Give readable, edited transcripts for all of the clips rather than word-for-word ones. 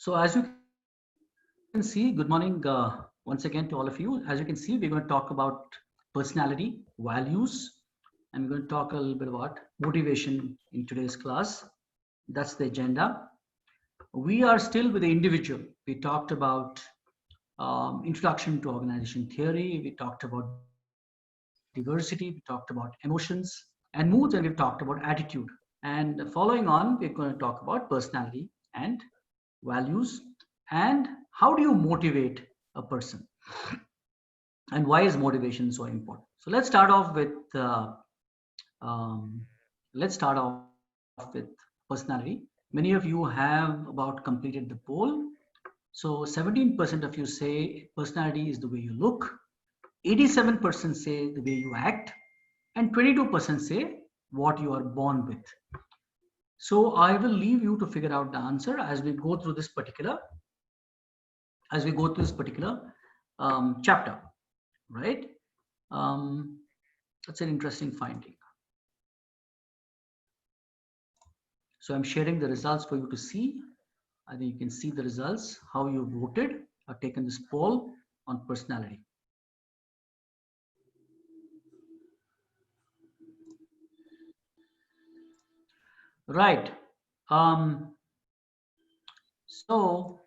So as you can see, good morning once again to all of you. As you can see, we're going to talk about personality, values, and we're going to talk a little bit about motivation in today's class. That's the agenda. We are still with the individual. We talked about introduction to organization theory. We talked about diversity. We talked about emotions and moods, and we've talked about attitude. And following on, we're going to talk about personality and values and how do you motivate a person and why is motivation so important. So let's start off with personality. Many of you have about completed the poll. So 17% of you say personality is the way you look, 87% say the way you act, and 22% say what you are born with. So I will leave you to figure out the answer as we go through this particular chapter, right? That's an interesting finding. So I'm sharing the results for you to see. I think you can see the results, how you voted or taken this poll on personality. Right. So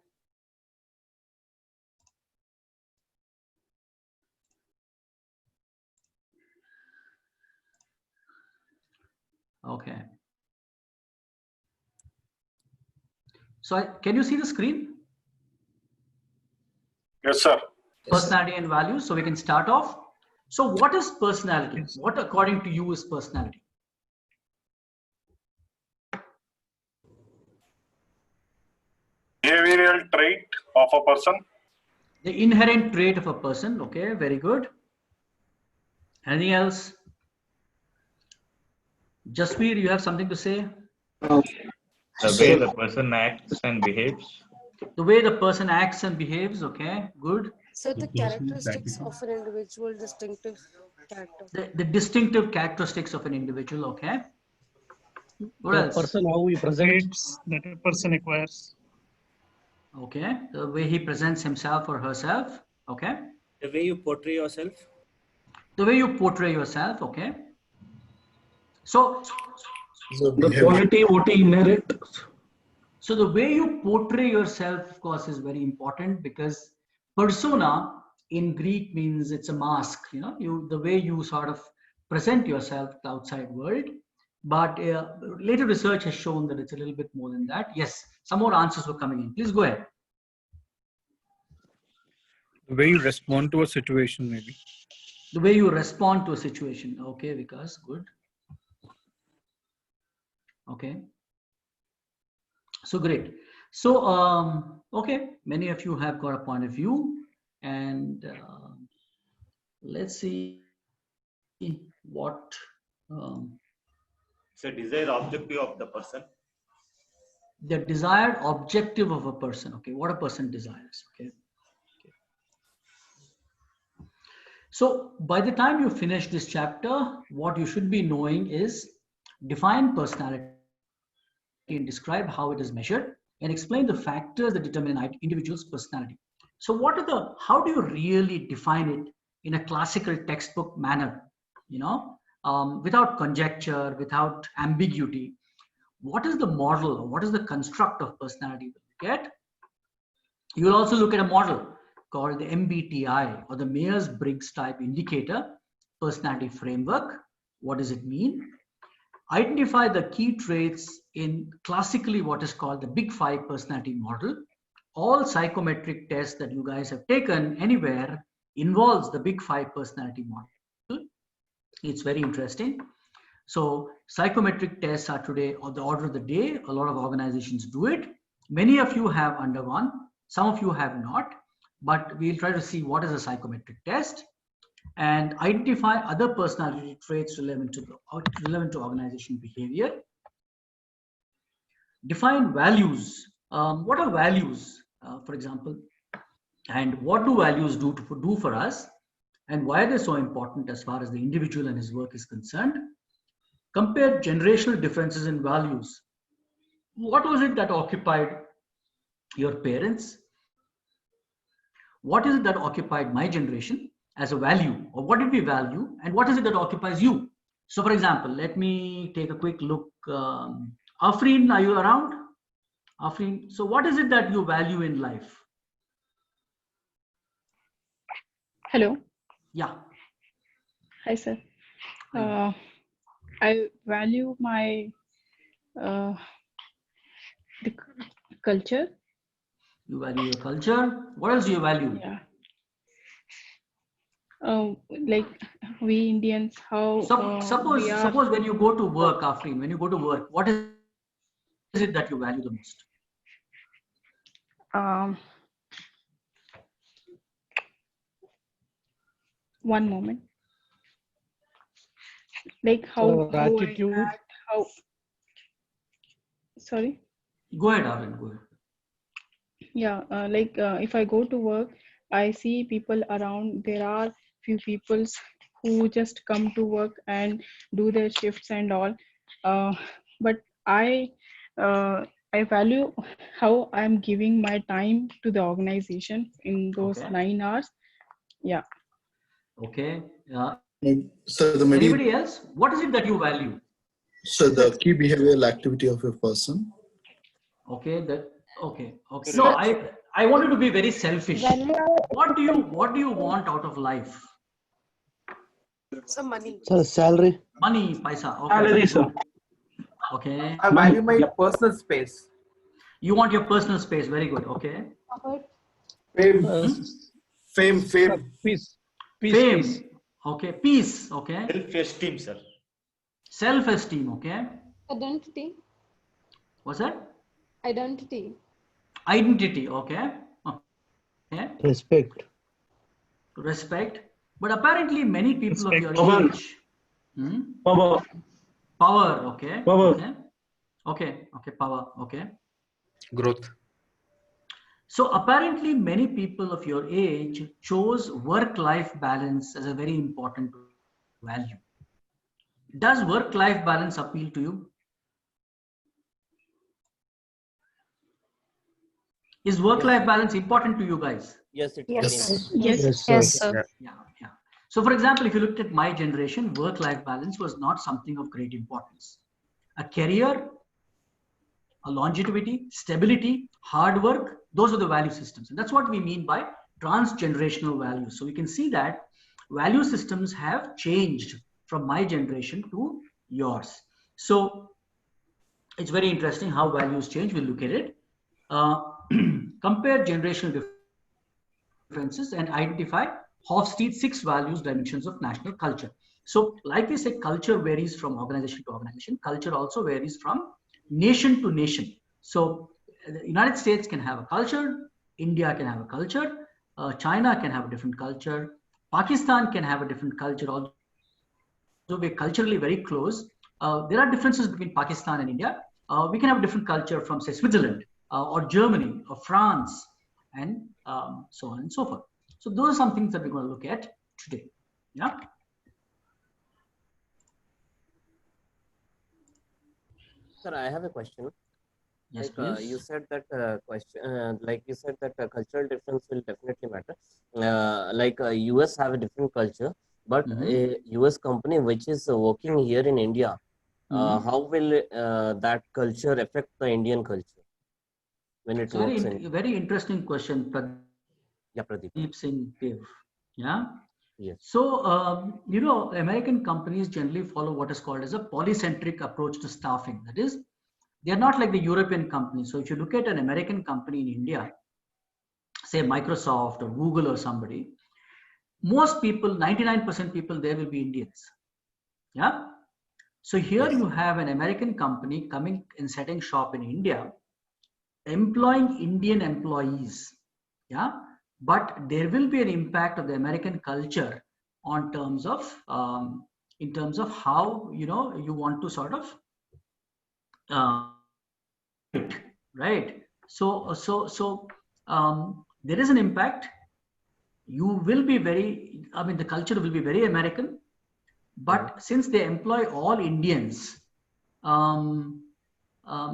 okay. So can you see the screen? Yes, sir. Personality and values. So we can start off. So what is personality? What according to you is personality? Behavioral trait of a person. The inherent trait of a person. Okay, very good. Anything else? Jasveer, you have something to say? The way the person acts and behaves. The way the person acts and behaves. Okay, good. So the characteristics of an individual, distinctive character. The distinctive characteristics of an individual. Okay. What else? Person how he presents that a person acquires. Okay, the way he presents himself or herself. Okay. The way you portray yourself. The way you portray yourself. Okay. So The quality what he inherit. So the way you portray yourself, of course, is very important because persona in Greek means it's a mask. You know, the way you sort of present yourself to the outside world. But later research has shown that it's a little bit more than that. Yes, some more answers were coming in. Please go ahead. The way you respond to a situation, maybe. The way you respond to a situation. Okay, Vikas, good. Okay. So great. So, okay, many of you have got a point of view and let's see what. It's a desired objective of the person. The desired objective of a person. Okay, what a person desires. Okay. So by the time you finish this chapter, what you should be knowing is define personality and describe how it is measured and explain the factors that determine an individual's personality. So how do you really define it in a classical textbook manner, you know, without conjecture, without ambiguity? What is the model or what is the construct of personality that you get? You will also look at a model called the MBTI or the Myers-Briggs type indicator personality framework. What does it mean? Identify the key traits in classically what is called the Big Five personality model. All psychometric tests that you guys have taken anywhere involves the Big Five personality model. It's very interesting. So psychometric tests are today on the order of the day. A lot of organizations do it. Many of you have undergone, some of you have not, but we'll try to see what is a psychometric test and identify other personality traits relevant to organization behavior. Define values. What are values, for example, and what do values do for us, and why are they so important as far as the individual and his work is concerned? Compare generational differences in values. What was it that occupied your parents. What is it that occupied my generation as a value, or what did we value, and what is it that occupies you? So, for example, let me take a quick look. Afreen, are you around? Afreen, so what is it that you value in life? Hello. Yeah. Hi, sir. Hi. I value my the culture. You value your culture. What else do you value? Yeah. Like we Indians, how we are. Suppose when you go to work, Afreen, when you go to work, what is it that you value the most? One moment. Like how attitude. I act, how. Sorry. Go ahead, Arvind. Go ahead. Yeah, if I go to work, I see people around. There are few peoples who just come to work and do their shifts and all. But I value how I'm giving my time to the organization in those Okay. 9 hours. Yeah. Okay. So Anybody else? What is it that you value? So the key behavioral activity of a person. Okay. Okay. No, I wanted to be very selfish. What do you want out of life? Some money. Sir, salary. Money, paisa. Okay. Salary, sir. Okay. I value my personal space. You want your personal space. Very good. Okay. Fame. Fame. Peace. Fame. Okay. Peace. Okay. Self-esteem, sir. Self-esteem. Okay. Identity. What's that? Identity. Identity. Okay. Okay. Respect. Respect. But apparently many people of your Power. age. Power. Power. Okay. Power. Okay. Power. Okay. Growth. So apparently many people of your age chose work-life balance as a very important value. Does work-life balance appeal to you? Is work-life balance important to you guys? Yes, it's Yes. Yes. Sir. Yeah. So for example, if you looked at my generation, work-life balance was not something of great importance. A career, a longevity, stability, hard work, those are the value systems. And that's what we mean by transgenerational values. So we can see that value systems have changed from my generation to yours. So it's very interesting how values change. We'll look at it. Compare generational differences and identify Hofstede's 6 values dimensions of national culture. So like we said, culture varies from organization to organization. Culture also varies from nation to nation. So the United States can have a culture, India can have a culture, China can have a different culture, Pakistan can have a different culture, although we're culturally very close. There are differences between Pakistan and India. We can have a different culture from, say, Switzerland or Germany or France, and so on and so forth. So those are some things that we're going to look at today. Yeah. Sir, I have a question. Yes, you said that cultural difference will definitely matter. US have a different culture, but a US company which is working here in India, how will that culture affect the Indian culture when it works? Very interesting question, Pradeep Singh Dev. Yeah. Yes. So American companies generally follow what is called as a polycentric approach to staffing. That is, they are not like the European companies. So if you look at an American company in India, say Microsoft or Google or somebody, most people, 99% people there will be Indians. Yeah. So here you have an American company coming and setting shop in India, employing Indian employees. Yeah. But there will be an impact of the American culture on terms of, in terms of how, you want to sort of, right. So there is an impact. You will be the culture will be very American, but since they employ all Indians,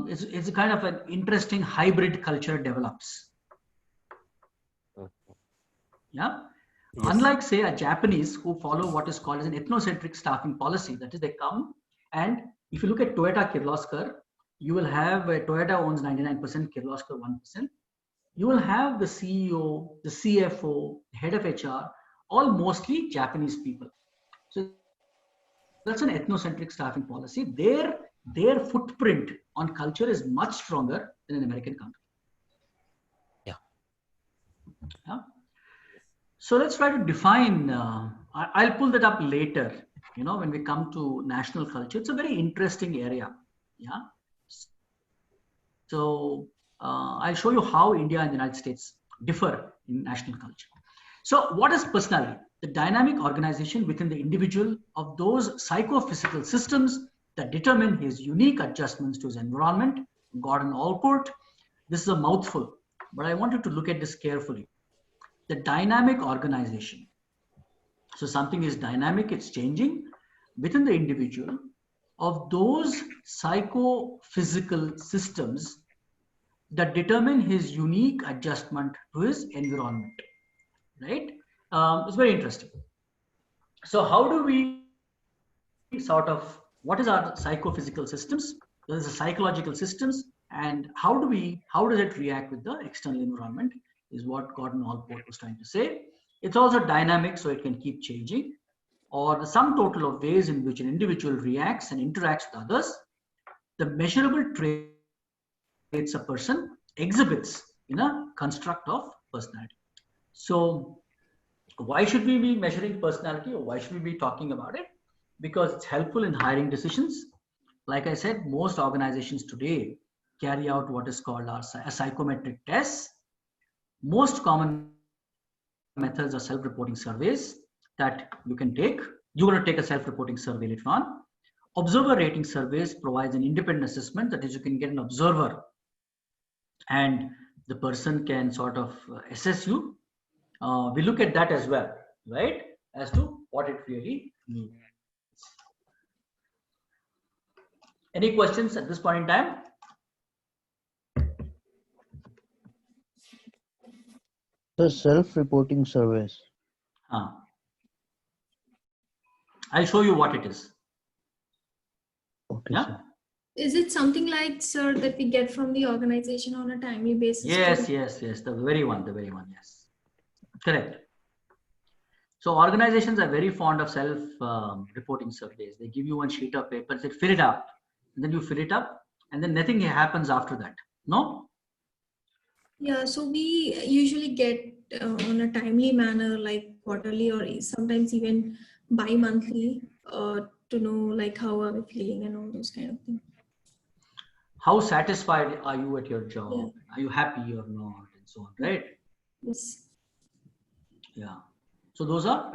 it's a kind of an interesting hybrid culture develops. Yeah. Yes. Unlike, say, a Japanese who follow what is called as an ethnocentric staffing policy, that is, they come and if you look at Toyota Kirloskar, you will have Toyota owns 99%, Kirloskar 1%. You will have the CEO, the CFO, head of HR, all mostly Japanese people. So that's an ethnocentric staffing policy. Their footprint on culture is much stronger than an American country. Yeah. So let's try to define, I'll pull that up later, when we come to national culture. It's a very interesting area. Yeah. So I'll show you how India and the United States differ in national culture. So what is personality? The dynamic organization within the individual of those psychophysical systems that determine his unique adjustments to his environment. Gordon Allport. This is a mouthful, but I want you to look at this carefully. The dynamic organization. So something is dynamic, it's changing within the individual of those psychophysical systems that determine his unique adjustment to his environment, right? It's very interesting. So how do we what is our psychophysical systems? There is a psychological systems, and how does it react with the external environment is what Gordon Allport was trying to say. It's also dynamic, so it can keep changing, or the sum total of ways in which an individual reacts and interacts with others, the measurable traits a person exhibits in a construct of personality. So why should we be measuring personality, or why should we be talking about it? Because it's helpful in hiring decisions. Like I said, most organizations today carry out what is called a psychometric test. Most common methods are self-reporting surveys that you can take. You're going to take a self-reporting survey later on. Observer rating surveys provides an independent assessment, that is, you can get an observer and the person can sort of assess you. We look at that as well, right, as to what it really means. Any questions at this point in time? The self-reporting surveys. I'll show you what it is. Okay, yeah? sir. Is it something like, sir, that we get from the organization on a timely basis? Yes, the very one, yes. Correct. So organizations are very fond of self-reporting surveys. They give you one sheet of paper, say fill it up, and then you fill it up, and then nothing happens after that. No? Yeah, so we usually get on a timely manner, like quarterly or sometimes even bi-monthly, to know like how are we feeling and all those kind of things. How satisfied are you at your job? Yeah. Are you happy or not? And so on, right? Yes. Yeah. So those are,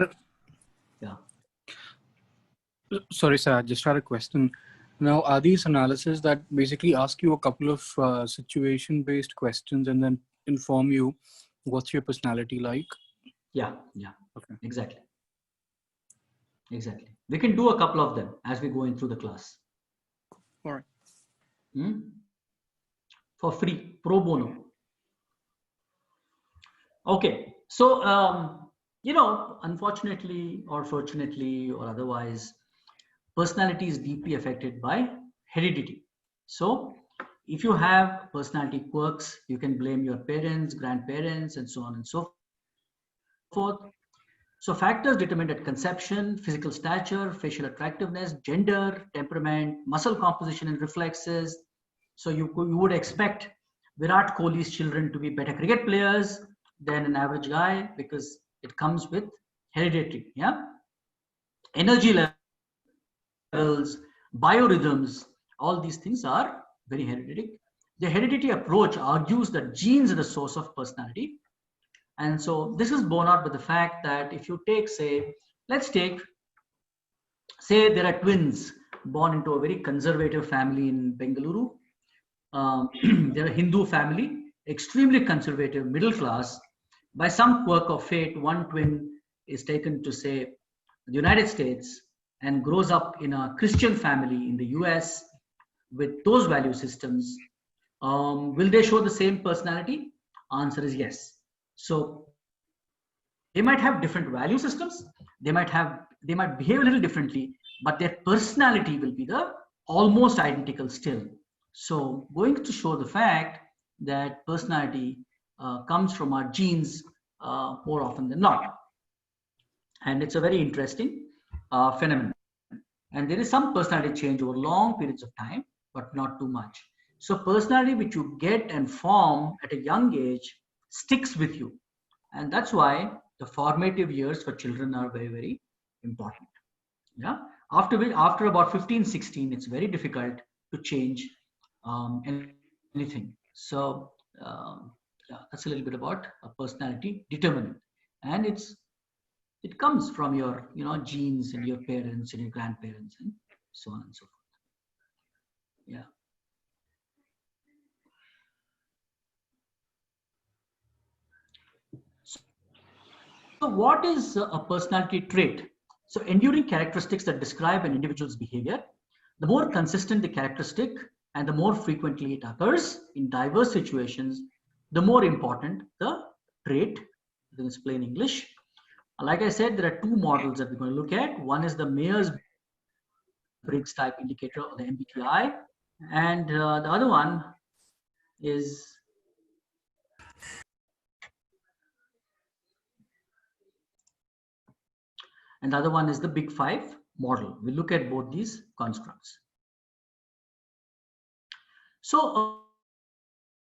yeah. Sorry, sir, I just had a question. Now, are these analyses that basically ask you a couple of situation-based questions and then inform you what's your personality like? Yeah. Okay. Exactly. We can do a couple of them as we go in through the class. All right. For free, pro bono. Okay. So, unfortunately or fortunately or otherwise, personality is deeply affected by heredity. So if you have personality quirks, you can blame your parents, grandparents, and so on and so forth. So factors determined at conception: physical stature, facial attractiveness, gender, temperament, muscle composition and reflexes. So you would expect Virat Kohli's children to be better cricket players than an average guy because it comes with heredity. Yeah. Energy levels, biorhythms, all these things are very hereditary. The heredity approach argues that genes are the source of personality. And so this is borne out by the fact that if you take, say there are twins born into a very conservative family in Bengaluru. They're a Hindu family, extremely conservative, middle class. By some quirk of fate, one twin is taken to, say, the United States and grows up in a Christian family in the US. with those value systems, will they show the same personality? Answer is yes. So they might have different value systems. They might behave a little differently, but their personality will be the almost identical still. So going to show the fact that personality comes from our genes more often than not. And it's a very interesting phenomenon. And there is some personality change over long periods of time, but not too much. So personality which you get and form at a young age sticks with you. And that's why the formative years for children are very, very important. Yeah. After about 15, 16, it's very difficult to change anything. So yeah, that's a little bit about a personality determinant. And it comes from your genes and your parents and your grandparents and so on and so forth. Yeah. So what is a personality trait? So enduring characteristics that describe an individual's behavior. The more consistent the characteristic and the more frequently it occurs in diverse situations, the more important the trait. In plain English. Like I said, there are two models that we're going to look at. One is the Myers-Briggs type indicator, or the MBTI, and the other one is the Big Five model. We'll look at both these constructs. So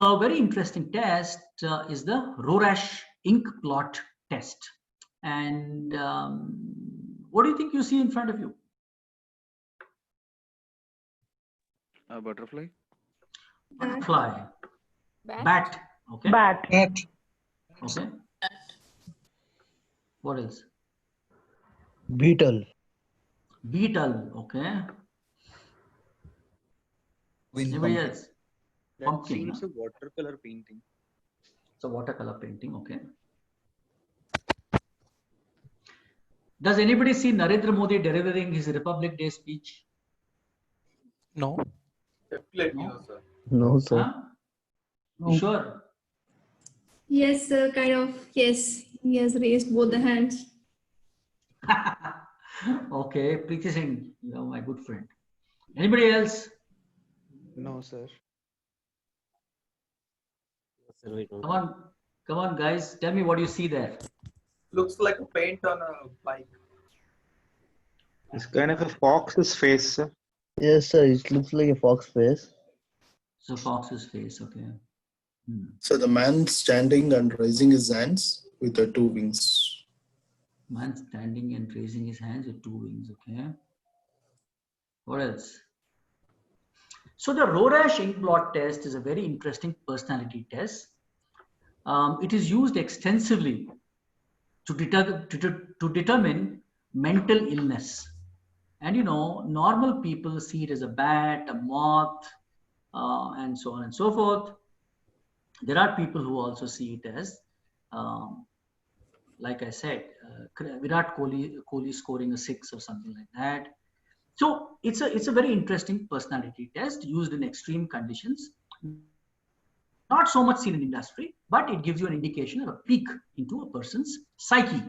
a very interesting test is the Rorschach ink blot test. And what do you think you see in front of you? A butterfly. Butterfly. Bat. Okay. Bat. Okay. What else? Beetle. Beetle. Okay. Anybody else? That Pumpkin. seems a watercolor painting. It's a watercolor painting. Okay. Does anybody see Narendra Modi delivering his Republic Day speech? No. Definitely no, sir. No, sir. Huh? You sure? Yes, sir, kind of. Yes, he has raised both the hands. Okay, Preeti Singh, my good friend. Anybody else? No, sir. Come on, guys. Tell me what you see there. Looks like a paint on a bike. It's kind of a fox's face, sir. Yes, sir. It looks like a fox face. So fox's face. Okay. So the man standing and raising his hands with the two wings. Man standing and raising his hands with two wings. Okay. What else? So the Rorschach ink blot test is a very interesting personality test. It is used extensively to determine mental illness. And normal people see it as a bat, a moth, and so on and so forth. There are people who also see it as, like I said, Virat Kohli scoring a 6 or something like that. So it's a very interesting personality test used in extreme conditions. Not so much seen in industry, but it gives you an indication or a peek into a person's psyche,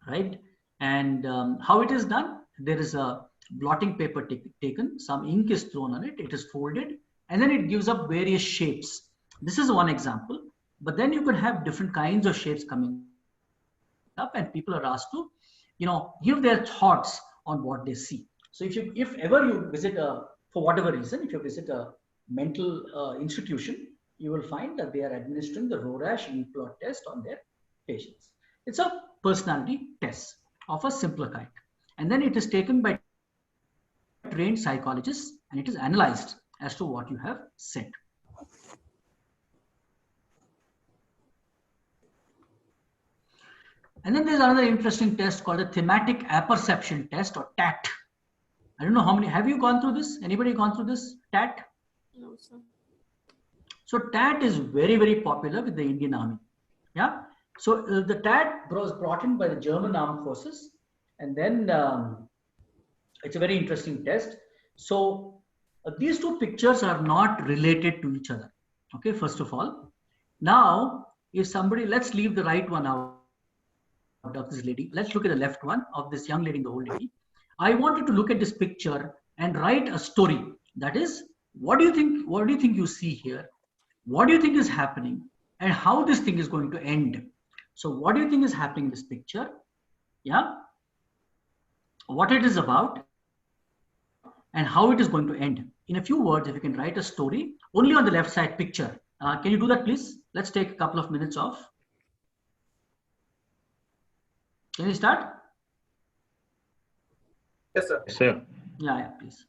right? And how it is done, there is a blotting paper taken, some ink is thrown on it, it is folded, and then it gives up various shapes. This is one example, but then you could have different kinds of shapes coming up, and people are asked to, give their thoughts on what they see. So if ever you visit for whatever reason, if you visit a mental institution, you will find that they are administering the Rorschach ink blot test on their patients. It's a personality test of a simpler kind. And then it is taken by trained psychologists and it is analyzed as to what you have said. And then there's another interesting test called the Thematic Apperception Test, or TAT. I don't know how many, have you gone through this? Anybody gone through this TAT? No, sir. So TAT is very, very popular with the Indian Army. Yeah. So the TAT was brought in by the German Armed Forces. And then it's a very interesting test. So These two pictures are not related to each other. Okay, first of all. Now, if somebody, let's leave the right one out of this lady. Let's look at the left one of this young lady and the old lady. I want you to look at this picture and write a story. That is, what do you think? What do you think you see here? What do you think is happening? And how this thing is going to end? So, what do you think is happening in this picture? Yeah. What it is about and how it is going to end. In a few words, if you can write a story only on the left side picture. Can you do that, please? Let's take a couple of minutes off. Can you start? Yes, sir. Sir. Yeah, please.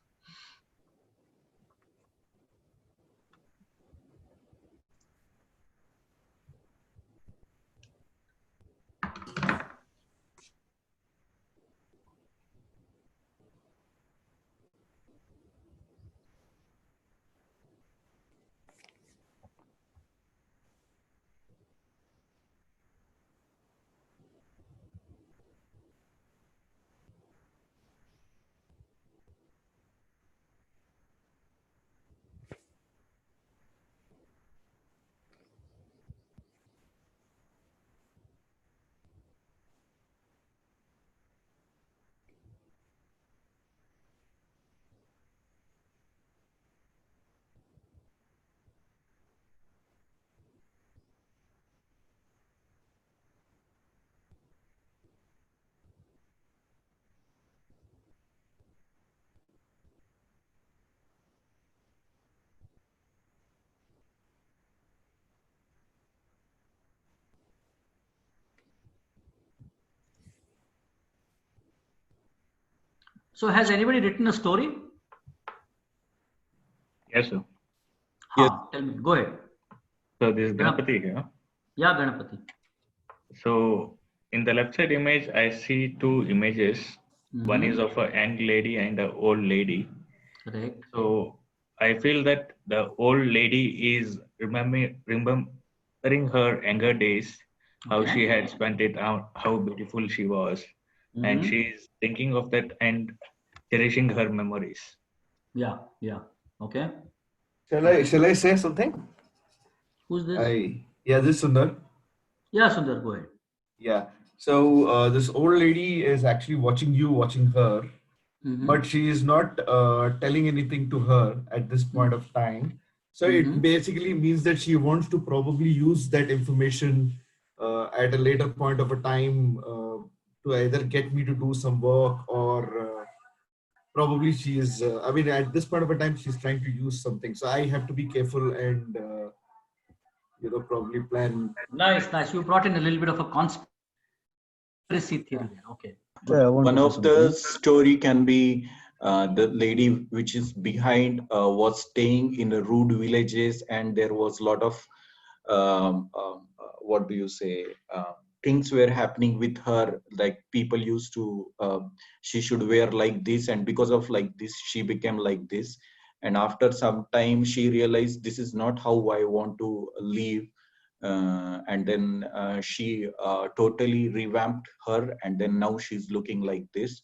So has anybody written a story? Yes, sir. Yes. Tell me. Go ahead. So this is Ganapati here. Yeah, Ganapati. So in the left side image, I see two images. One is of a young lady and an old lady. Correct. So I feel that the old lady is remembering her younger days, how she had spent it out, how beautiful she was. And she is thinking of that and cherishing her memories. Yeah, yeah. Okay. Shall I say something? Who's this? Yeah, this is Sundar. Yeah, Sundar, go ahead. Yeah. So this old lady is actually watching her, but she is not telling anything to her at this point of time. So it basically means that she wants to probably use that information at a later point of a time to either get me to do some work or probably she is, I mean, at this point of a time, she's trying to use something. So I have to be careful and, probably plan. Nice, nice. You brought in a little bit of a conspiracy theory there. Okay. One of the story can be the lady which is behind was staying in a rude villages, and there was a lot of what do you say, things were happening with her, like people used to she should wear like this, and because of like this she became like this. And after some time she realized this is not how I want to live, and then she totally revamped her, and then now she's looking like this.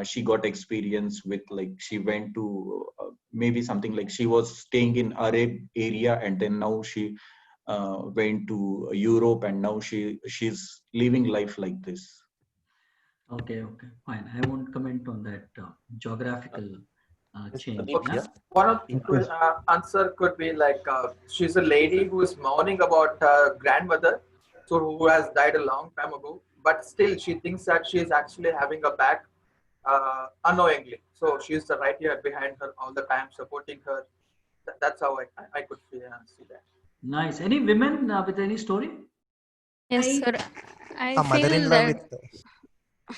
She got experience with, like, she went to maybe something like she was staying in Arab area, and then now she went to Europe, and now she's living life like this. Okay, okay, fine. I won't comment on that geographical change. Okay. Yeah? One of the answer could be like she's a lady who is mourning about her grandmother, so who has died a long time ago, but still she thinks that she is actually having a back unknowingly. So she's right here behind her all the time, supporting her. That's how I could see that. Nice. Any women with any story? Yes, sir. I feel that.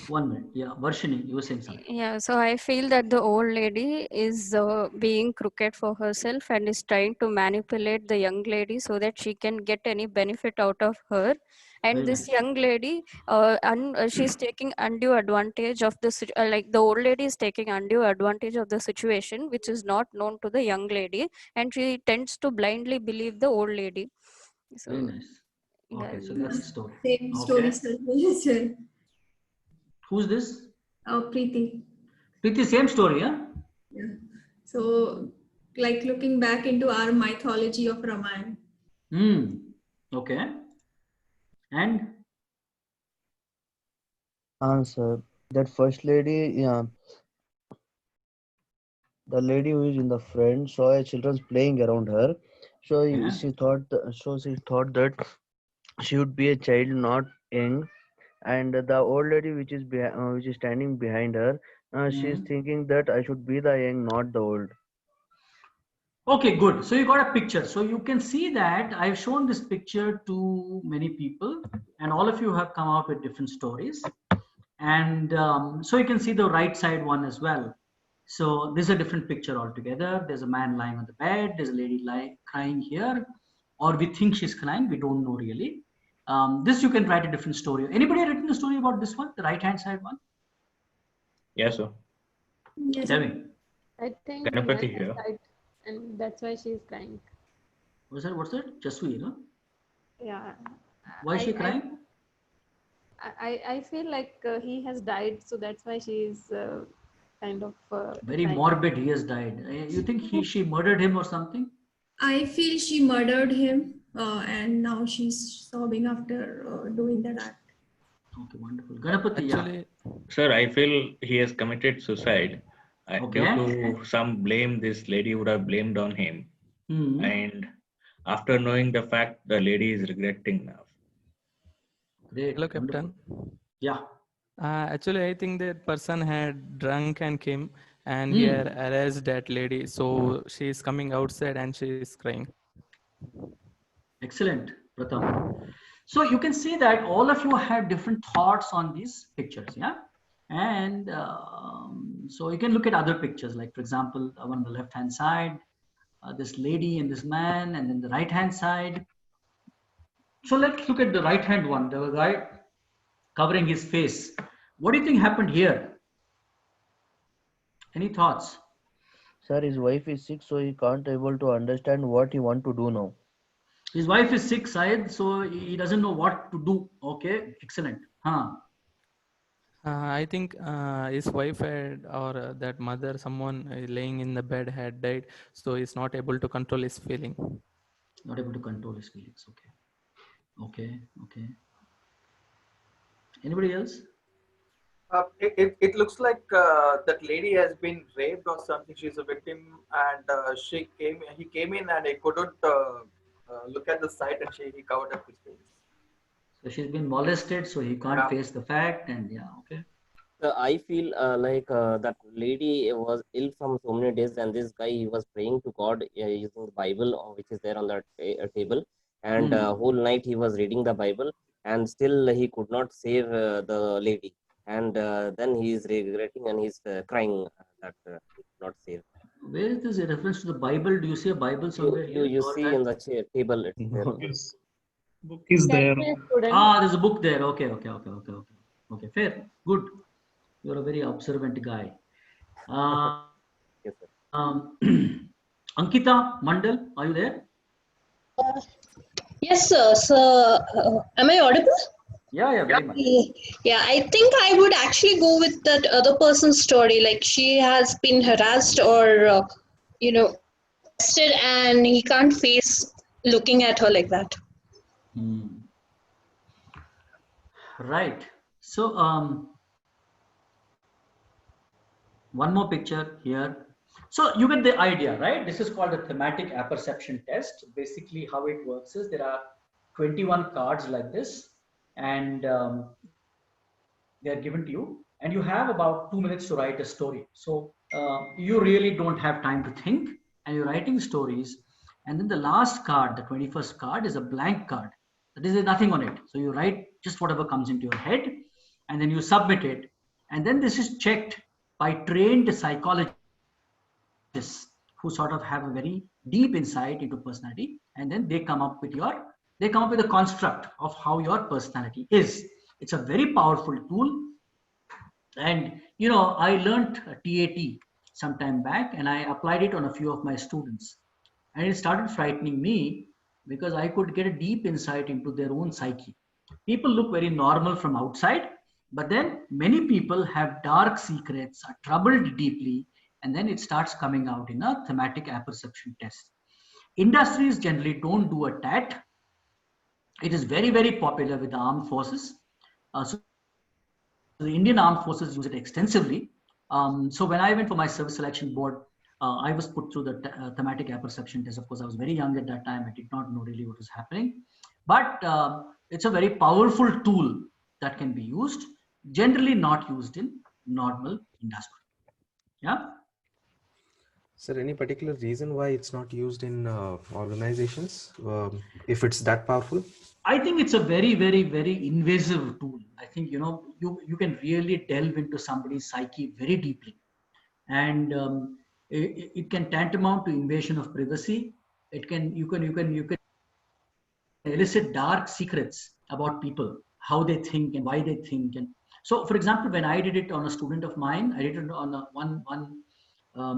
1 minute. Yeah, Varshini, you were saying something. Yeah, so I feel that the old lady is being crooked for herself and is trying to manipulate the young lady so that she can get any benefit out of her. And this young lady, she's taking undue advantage of the like the old lady is taking undue advantage of the situation, which is not known to the young lady, and she tends to blindly believe the old lady. So, very nice. Okay, so that's the story. Same story, sir. Who's this? Preeti. Preeti, same story, huh? Yeah. So like looking back into our mythology of Ramayana. Okay. And Answer. That first lady, yeah, the lady who is in the front saw a children playing around her. So yeah. she thought that she would be a child, not young. And the old lady which is standing behind her, she is thinking that I should be the young, not the old. Okay, good. So you got a picture. So you can see that I've shown this picture to many people, and all of you have come out with different stories. And so you can see the right side one as well. So this is a different picture altogether. There's a man lying on the bed. There's a lady crying here, or we think she's crying. We don't know really. This you can write a different story. Anybody written a story about this one, the right hand side one? Yes, sir. Yes. I think the man Ganapati has here. died, and that's why she's crying. What's that? Jaswi, no? Yeah. Why is she crying? I feel like he has died, so that's why she's kind of Very crying. morbid. He has died. You think she murdered him or something? I feel she murdered him, and now she's sobbing after doing that act. Okay, wonderful. Ganapati, Actually, sir, I feel he has committed suicide. Due to some blame, this lady would have blamed on him. And after knowing the fact, the lady is regretting now. Great. Hello, Captain. Yeah. Actually, I think that person had drunk and came, and he had arrested that lady. So she is coming outside and she is crying. Excellent, Pratham. So you can see that all of you have different thoughts on these pictures, yeah? And so you can look at other pictures, like for example, on the left-hand side, this lady and this man, and then the right-hand side. So let's look at the right-hand one, the guy covering his face. What do you think happened here? Any thoughts? Sir, his wife is sick, so he can't able to understand what he want to do now. His wife is sick, Syed, so he doesn't know what to do. Okay, excellent. I think his wife had, or that mother, someone laying in the bed had died, so he's not able to control his feeling. Not able to control his feelings. Okay. Anybody else? It looks like that lady has been raped or something. She's a victim, and he came in and he couldn't look at the site, and he covered up his face. So she's been molested, so he can't face the fact, and okay. I feel like that lady was ill from so many days, and this guy, he was praying to God using the Bible, which is there on the table, and whole night he was reading the Bible, and still he could not save the lady, and then he is regretting and he's crying that he could not save. Where is this a reference to the Bible? Do you see a Bible somewhere? You see in the table. It's there. Yes. Book is there. There's a book there. Okay. Fair. Good. You're a very observant guy. Yes, sir. Ankita Mandal, are you there? Yes, sir. So, am I audible? Yeah, very much. Yeah, I think I would actually go with that other person's story. Like she has been harassed or, arrested, and he can't face looking at her like that. Right. So, one more picture here. So you get the idea, right? This is called the thematic apperception test. Basically, how it works is there are 21 cards like this, and they are given to you, and you have about 2 minutes to write a story. So you really don't have time to think, and you're writing stories. And then the last card, the 21st card, is a blank card. There is nothing on it. So you write just whatever comes into your head, and then you submit it. And then this is checked by trained psychologists who sort of have a very deep insight into personality, and then they come up with a construct of how your personality is. It's a very powerful tool. And I learned TAT some time back, and I applied it on a few of my students, and it started frightening me because I could get a deep insight into their own psyche. People look very normal from outside, but then many people have dark secrets, are troubled deeply, and then it starts coming out in a thematic apperception test. Industries generally don't do a TAT. It is very, very popular with the armed forces. So the Indian Armed Forces use it extensively. So when I went for my service selection board, I was put through the thematic apperception test. Of course, I was very young at that time. I did not know really what was happening. But it's a very powerful tool that can be used, generally not used in normal industry. Yeah. Sir, any particular reason why it's not used in organizations, if it's that powerful? I think it's a very, very, very invasive tool. I think, you can really delve into somebody's psyche very deeply. And it can tantamount to invasion of privacy. You can elicit dark secrets about people, how they think and why they think. And so, for example, when I did it on a student of mine, I did it on one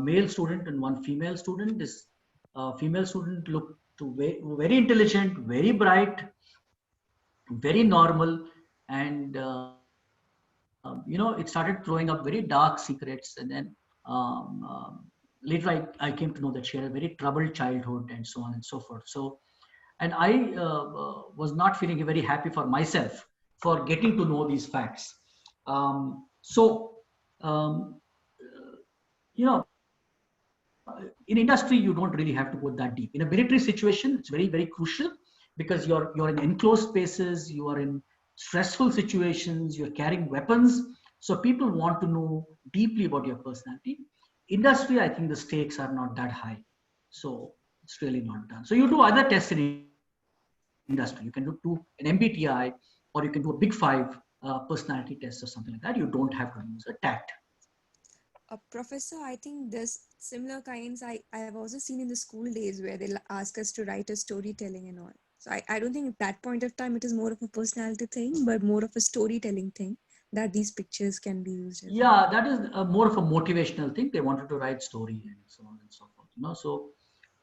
male student and one female student. This female student looked very intelligent, very bright, very normal, and it started throwing up very dark secrets. And then later I came to know that she had a very troubled childhood and so on and so forth. So, and I was not feeling very happy for myself for getting to know these facts. In industry, you don't really have to go that deep. In a military situation, it's very, very crucial because you're in enclosed spaces, you are in stressful situations, you're carrying weapons. So people want to know deeply about your personality. Industry, I think the stakes are not that high. So it's really not done. So you do other tests in industry. You can do an MBTI, or you can do a Big Five personality test or something like that. You don't have to use a TAT. Professor, I think there's similar kinds I have also seen in the school days where they'll ask us to write a storytelling and all. So I don't think at that point of time it is more of a personality thing, but more of a storytelling thing that these pictures can be used as. Yeah, that is more of a motivational thing. They wanted to write story and so on and so forth. So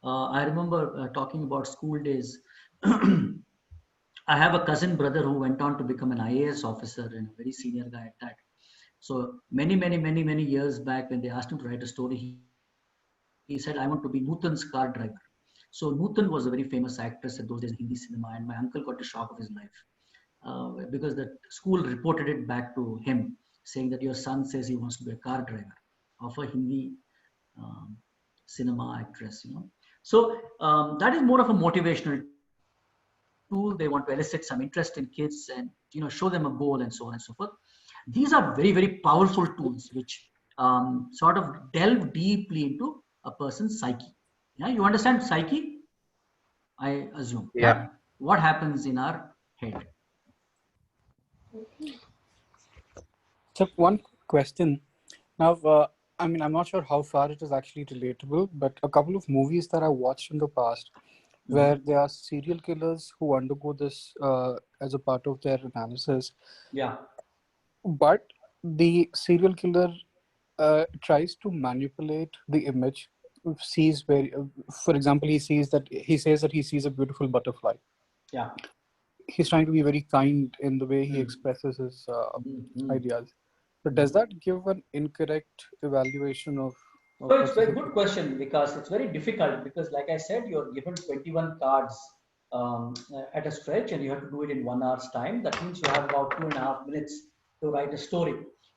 I remember talking about school days. I have a cousin brother who went on to become an IAS officer and a very senior guy at that. So many years back, when they asked him to write a story, he said, I want to be Nutan's car driver. So Nutan was a very famous actress at those days in Hindi cinema, and my uncle got the shock of his life because the school reported it back to him, saying that your son says he wants to be a car driver of a Hindi cinema actress. So that is more of a motivational tool. They want to elicit some interest in kids and show them a goal and so on and so forth. These are very, very powerful tools which sort of delve deeply into a person's psyche. Yeah, you understand psyche? I assume. Yeah. What happens in our head? So one question. Now, I'm not sure how far it is actually relatable, but a couple of movies that I watched in the past where there are serial killers who undergo this as a part of their analysis. Yeah. But the serial killer tries to manipulate the image. Sees for example, he says that he sees a beautiful butterfly. Yeah. He's trying to be very kind in the way he expresses his ideas. But does that give an incorrect evaluation of So it's a very good question because it's very difficult because, like I said, you're given 21 cards at a stretch and you have to do it in 1 hour's time. That means you have about 2.5 minutes to write a story.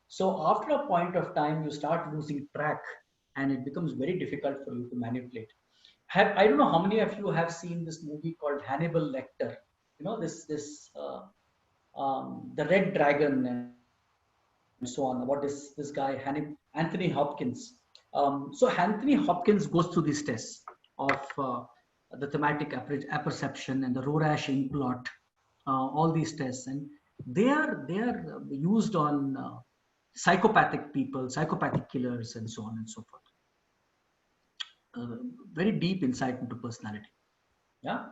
So after a point of time, you start losing track and it becomes very difficult for you to manipulate. I don't know how many of you have seen this movie called Hannibal Lecter. The Red Dragon and so on, about this guy, Anthony Hopkins. So Anthony Hopkins goes through these tests of the thematic apperception and the Rorschach ink plot, all these tests, and they are used on psychopathic people, psychopathic killers, and so on and so forth. Very deep insight into personality. Yeah,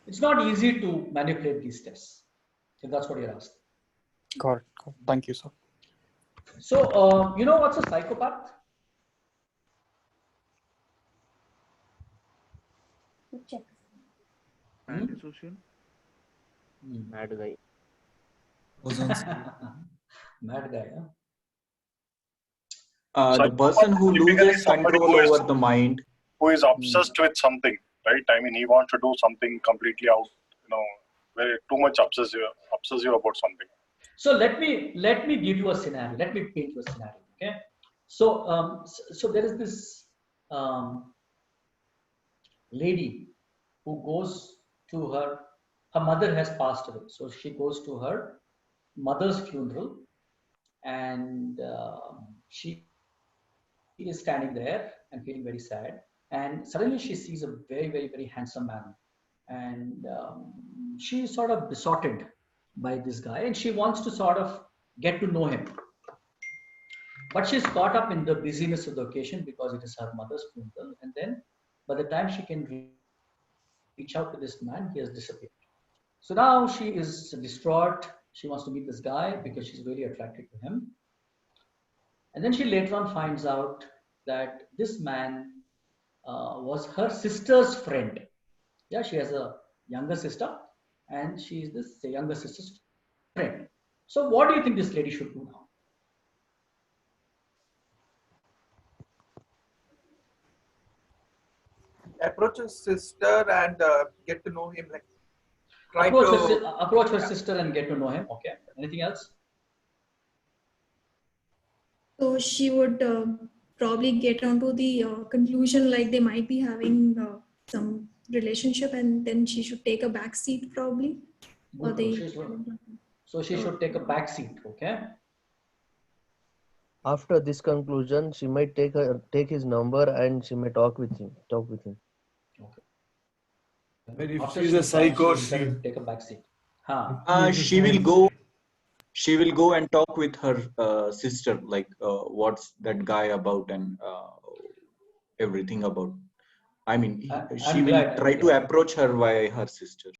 it's not easy to manipulate these tests, if that's what you're asking. Got it. Thank you, sir. So, what's a psychopath? Check. Antisocial. Mad guy. Mad guy, huh? The person who loses control over the mind. Who is obsessed with something, right? I mean, he wants to do something completely out, very too much obsessive about something. So let me give you a scenario. Let me paint you a scenario. Okay. So there is this lady who goes to her mother has passed away. So she goes to her mother's funeral, and she is standing there and feeling very sad. And suddenly she sees a very, very, very handsome man. And she is sort of besotted by this guy, and she wants to sort of get to know him. But she's caught up in the busyness of the occasion because it is her mother's funeral. And then by the time she can reach out to this man, he has disappeared. So now she is distraught. She wants to meet this guy because she's really attracted to him. And then she later on finds out that this man was her sister's friend. Yeah, she has a younger sister, and she is this younger sister's friend. So what do you think this lady should do now? Approach his sister and get to know him. Like approach her sister and get to know him. Okay. Anything else? So she would probably get onto the conclusion like they might be having some relationship, and then she should take a back seat probably. So she should take a back seat. Okay. After this conclusion, she might take his number and she may talk with him. But if she's a psycho, she take a back seat. She will go and talk with her sister, like what's that guy about and everything about. I mean, she will try to approach her via her sister.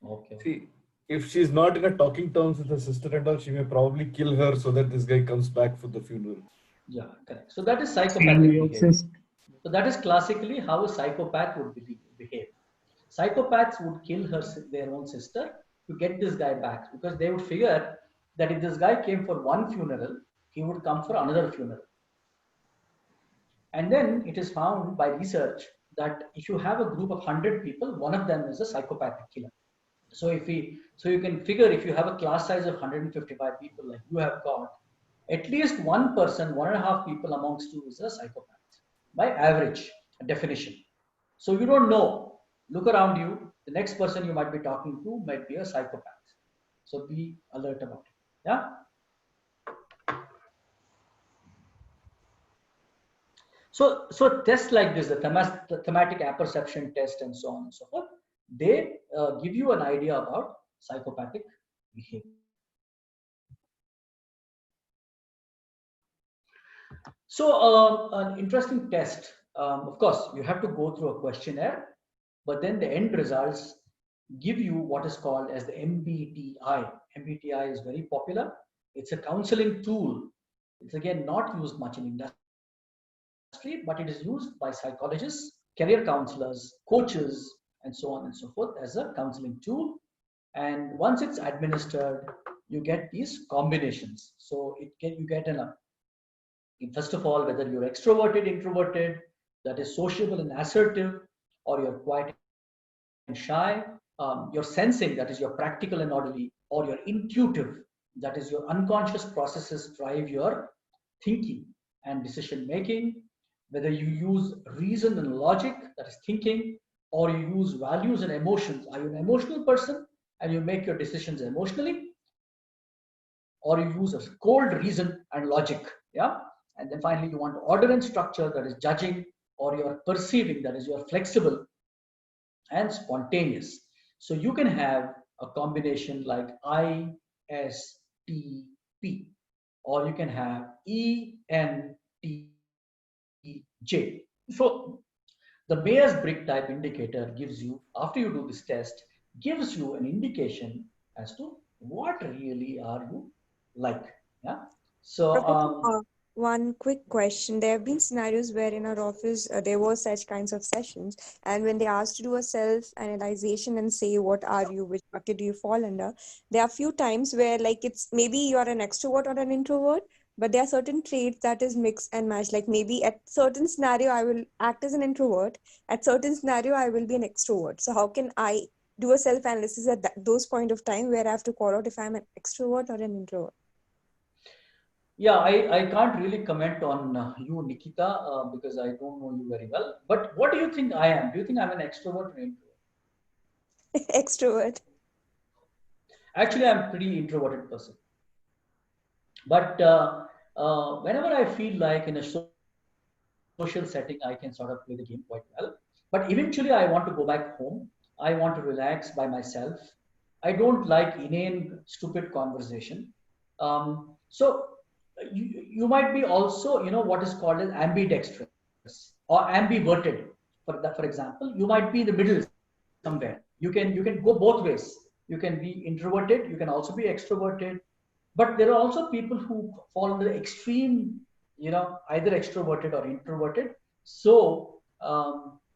Okay. See, if she's not in a talking terms with her sister and all, she may probably kill her so that this guy comes back for the funeral. Yeah, correct. So that is psychopathic behavior. So that is classically how a psychopath would behave. Psychopaths would kill their own sister to get this guy back, because they would figure that if this guy came for one funeral, he would come for another funeral. And then it is found by research that if you have a group of 100 people, one of them is a psychopathic killer. So you can figure, if you have a class size of 155 people like you have got, at least one person, 1.5 people amongst you is a psychopath by average definition. So you don't know. Look around you. The next person you might be talking to might be a psychopath. So be alert about it. Yeah. So tests like this, the thematic apperception test and so on and so forth, they give you an idea about psychopathic behavior. So an interesting test, of course, you have to go through a questionnaire, but then the end results give you what is called as the MBTI. MBTI is very popular. It's a counseling tool. It's again not used much in industry, but it is used by psychologists, career counselors, coaches, and so on and so forth as a counseling tool. And once it's administered, you get these combinations. So you get first of all, whether you're extroverted, introverted, that is sociable and assertive, or you're quiet and shy, you're sensing, that is your practical and orderly, or you're intuitive, that is your unconscious processes drive your thinking and decision making, whether you use reason and logic, that is thinking, or you use values and emotions. Are you an emotional person and you make your decisions emotionally, or you use a cold reason and logic? Yeah. And then finally, you want order and structure, that is judging, or you're perceiving, that is you're flexible and spontaneous. So you can have a combination like ISTP, or you can have ENTJ. So the Myers-Briggs type indicator gives you, after you do this test, gives you an indication as to what really are you like. Yeah. So one quick question. There have been scenarios where in our office there were such kinds of sessions, and when they asked to do a self-analyzation and say what are you, which bucket do you fall under, there are few times where like it's maybe you're an extrovert or an introvert, but there are certain traits that is mix and match. Like maybe at certain scenario I will act as an introvert, at certain scenario I will be an extrovert. So how can I do a self analysis at those point of time where I have to call out if I'm an extrovert or an introvert? Yeah, I can't really comment on you, Nikita, because I don't know you very well. But what do you think I am? Do you think I'm an extrovert or introvert? Extrovert. Actually, I'm a pretty introverted person. But whenever I feel like in a social setting, I can sort of play the game quite well. But eventually, I want to go back home. I want to relax by myself. I don't like inane, stupid conversation. So you might be also, what is called as ambidextrous or ambiverted. For example, you might be in the middle somewhere. You can go both ways. You can be introverted. You can also be extroverted. But there are also people who fall into the extreme, either extroverted or introverted. So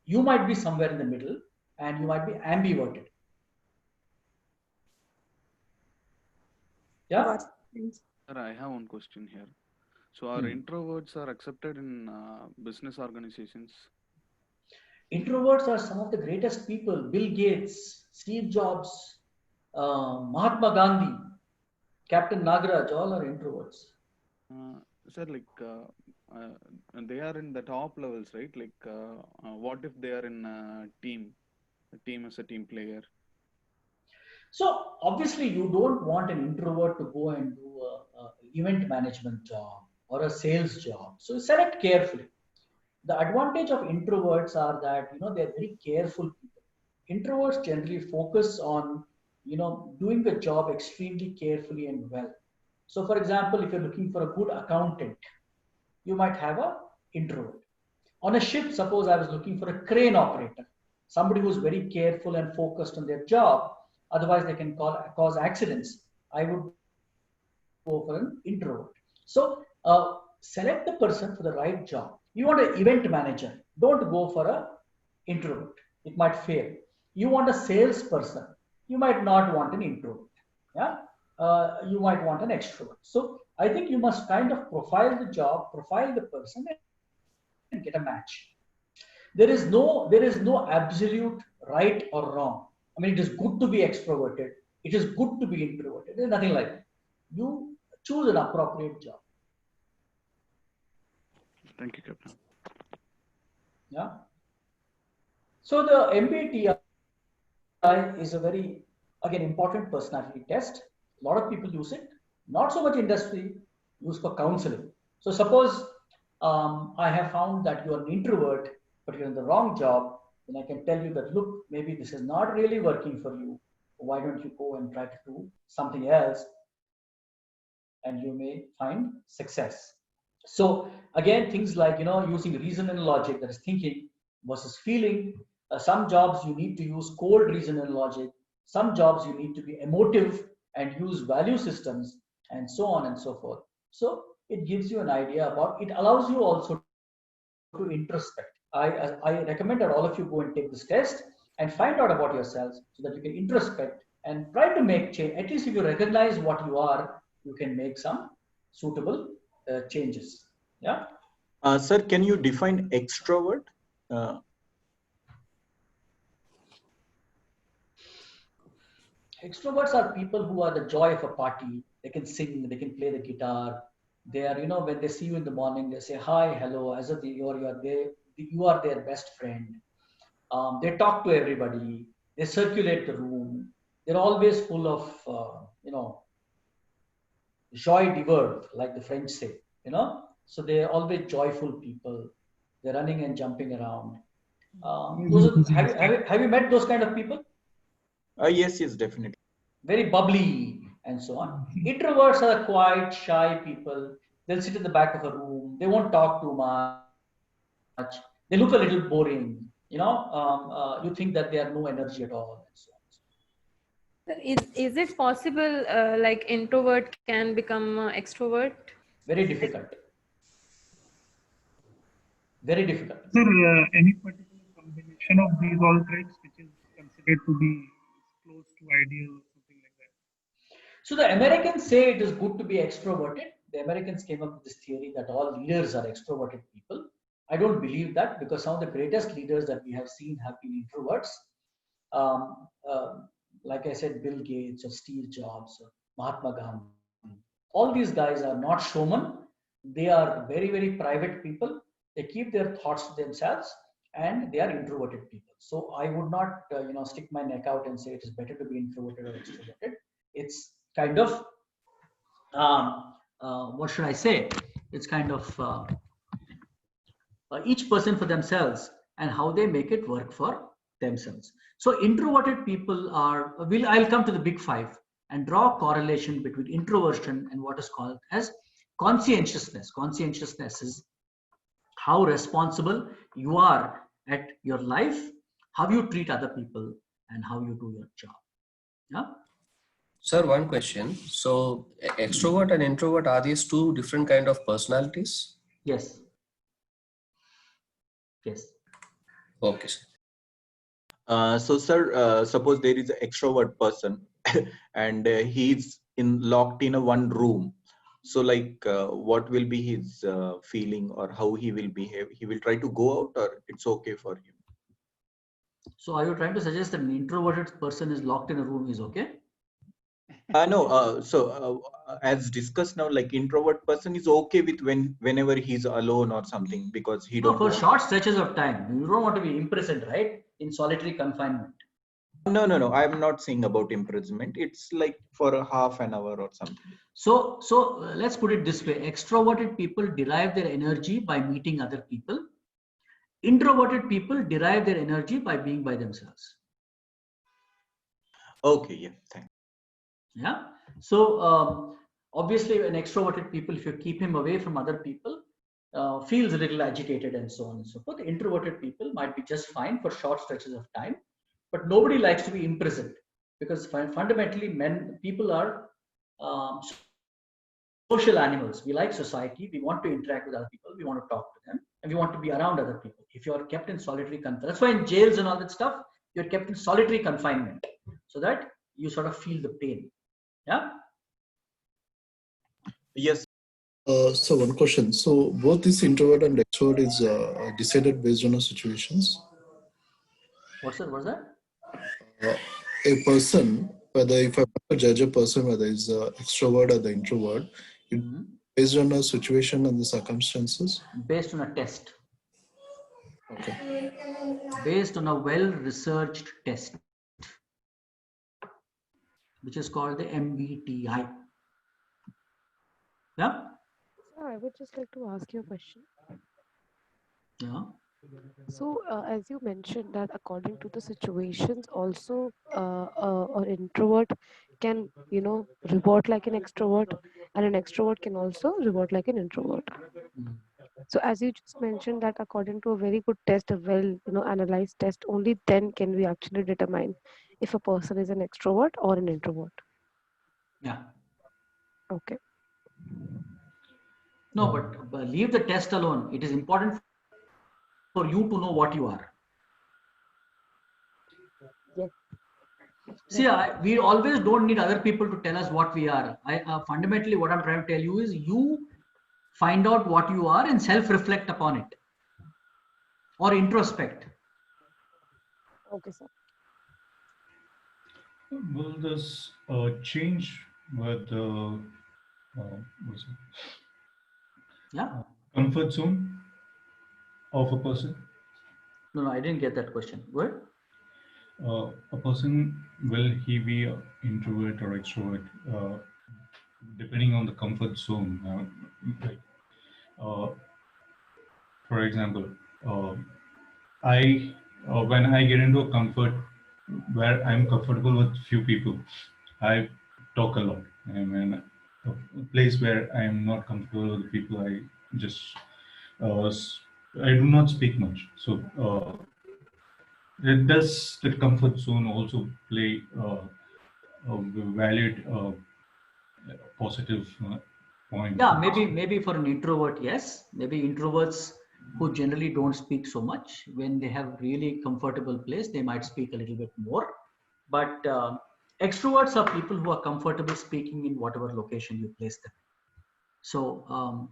you might be somewhere in the middle, and you might be ambiverted. Yeah. Sir, I have one question here. So, are introverts are accepted in business organizations? Introverts are some of the greatest people. Bill Gates, Steve Jobs, Mahatma Gandhi, Captain Nagaraj, all are introverts. Sir, they are in the top levels, right? What if they are in a team as a team player? So obviously, you don't want an introvert to go and do a event management job or a sales job. So select carefully. The advantage of introverts are that they're very careful people. Introverts generally focus on doing the job extremely carefully and well. So for example, if you're looking for a good accountant, you might have a introvert. On a ship, suppose I was looking for a crane operator, somebody who's very careful and focused on their job, otherwise they can cause accidents. I would go for an introvert. So select the person for the right job. You want an event manager, don't go for a introvert. It might fail. You want a salesperson, you might not want an introvert. Yeah, you might want an extrovert. So I think you must kind of profile the job, profile the person, and get a match. There is no absolute right or wrong. I mean, it is good to be extroverted. It is good to be introverted. There's nothing like that. You choose an appropriate job. Thank you, Captain. Yeah. So the MBTI is a very, again, important personality test. A lot of people use it. Not so much industry, used for counseling. So suppose I have found that you are an introvert, but you're in the wrong job, then I can tell you that, look, maybe this is not really working for you. Why don't you go and try to do something else, and you may find success. So again, things like using reason and logic, that is thinking versus feeling. Some jobs you need to use cold reason and logic. Some jobs you need to be emotive and use value systems, and so on and so forth. So it gives you an idea about. It allows you also to introspect. I recommend that all of you go and take this test and find out about yourselves so that you can introspect and try to make change. At least if you recognize what you are, you can make some suitable changes. Yeah. Sir, can you define extrovert? Extroverts are people who are the joy of a party. They can sing, they can play the guitar. They are, when they see you in the morning, they say hi, hello, as if you are their best friend. They talk to everybody. They circulate the room. They're always full of, joie de vivre, like the French say. So they're always joyful people. They're running and jumping around. Have you met those kind of people? Yes, definitely. Very bubbly and so on. Introverts are quiet, shy people. They'll sit in the back of a room. They won't talk too much. They look a little boring. You think that they have no energy at all, and so on. Is it possible like introvert can become extrovert? Very difficult. Very difficult. Sir, any particular combination of these all traits which is considered to be close to ideal or something like that? So the Americans say it is good to be extroverted, the Americans came up with this theory that all leaders are extroverted people. I don't believe that, because some of the greatest leaders that we have seen have been introverts. Um, uh, like I said, Bill Gates or Steve Jobs or Mahatma Gandhi. All these guys are not showmen. They are very, very private people. They keep their thoughts to themselves, and they are introverted people. So I would not, stick my neck out and say it is better to be introverted or extroverted. It's kind of, what should I say? It's kind of each person for themselves and how they make it work for themselves. So introverted people are, I'll come to the big five and draw a correlation between introversion and what is called as conscientiousness. Conscientiousness is how responsible you are at your life, how you treat other people, and how you do your job. Yeah. Sir, one question. So extrovert and introvert, are these two different kind of personalities? Yes. Yes. Okay, sir. So, sir, suppose there is an extrovert person and he's locked in a one room. So, like, what will be his feeling, or how he will behave? He will try to go out, or it's okay for him? So, are you trying to suggest that an introverted person is locked in a room is okay? No. So, as discussed now, like introvert person is okay with whenever he's alone or something, because he No, don't for want. short stretches of time. You don't want to be imprisoned, right? In solitary confinement. No. I'm not saying about imprisonment. It's like for a half an hour or something. So let's put it this way: extroverted people derive their energy by meeting other people. Introverted people derive their energy by being by themselves. Okay. Yeah. Thanks. Yeah. So obviously, an extroverted people, if you keep him away from other people, feels a little agitated and so on and so forth. Introverted people might be just fine for short stretches of time, but nobody likes to be imprisoned, because fundamentally, people are social animals. We like society. We want to interact with other people. We want to talk to them, and we want to be around other people. If you are kept in solitary confinement, that's why in jails and all that stuff, you're kept in solitary confinement, so that you sort of feel the pain. Yeah. Yes. So one question. So both this introvert and extrovert is decided based on the situations. What's that? A person, whether if I want to judge a person whether he's extrovert or the introvert, it based on a situation and the circumstances. Based on a test. Okay. Based on a well-researched test, which is called the MBTI. Yeah. I would just like to ask you a question. Yeah. So, as you mentioned that according to the situations, also an introvert can, revert like an extrovert, and an extrovert can also revert like an introvert. So, as you just mentioned that according to a very good test, a well, analyzed test, only then can we actually determine if a person is an extrovert or an introvert. Yeah. Okay. No, but leave the test alone. It is important for you to know what you are. Yes. See, we always don't need other people to tell us what we are. Fundamentally, what I'm trying to tell you is you find out what you are and self-reflect upon it, or introspect. Okay, sir. Will this change with the comfort zone of a person? No, I didn't get that question. Go ahead. A person, will he be introvert or extrovert, depending on the comfort zone? For example, when I get into a comfort where I'm comfortable with few people, I talk a lot. And when a place where I'm not comfortable with people, I just I do not speak much. So does the comfort zone also play a valid positive point? Yeah, maybe for an introvert, yes. Maybe introverts who generally don't speak so much, when they have really comfortable place, they might speak a little bit more. But extroverts are people who are comfortable speaking in whatever location you place them. So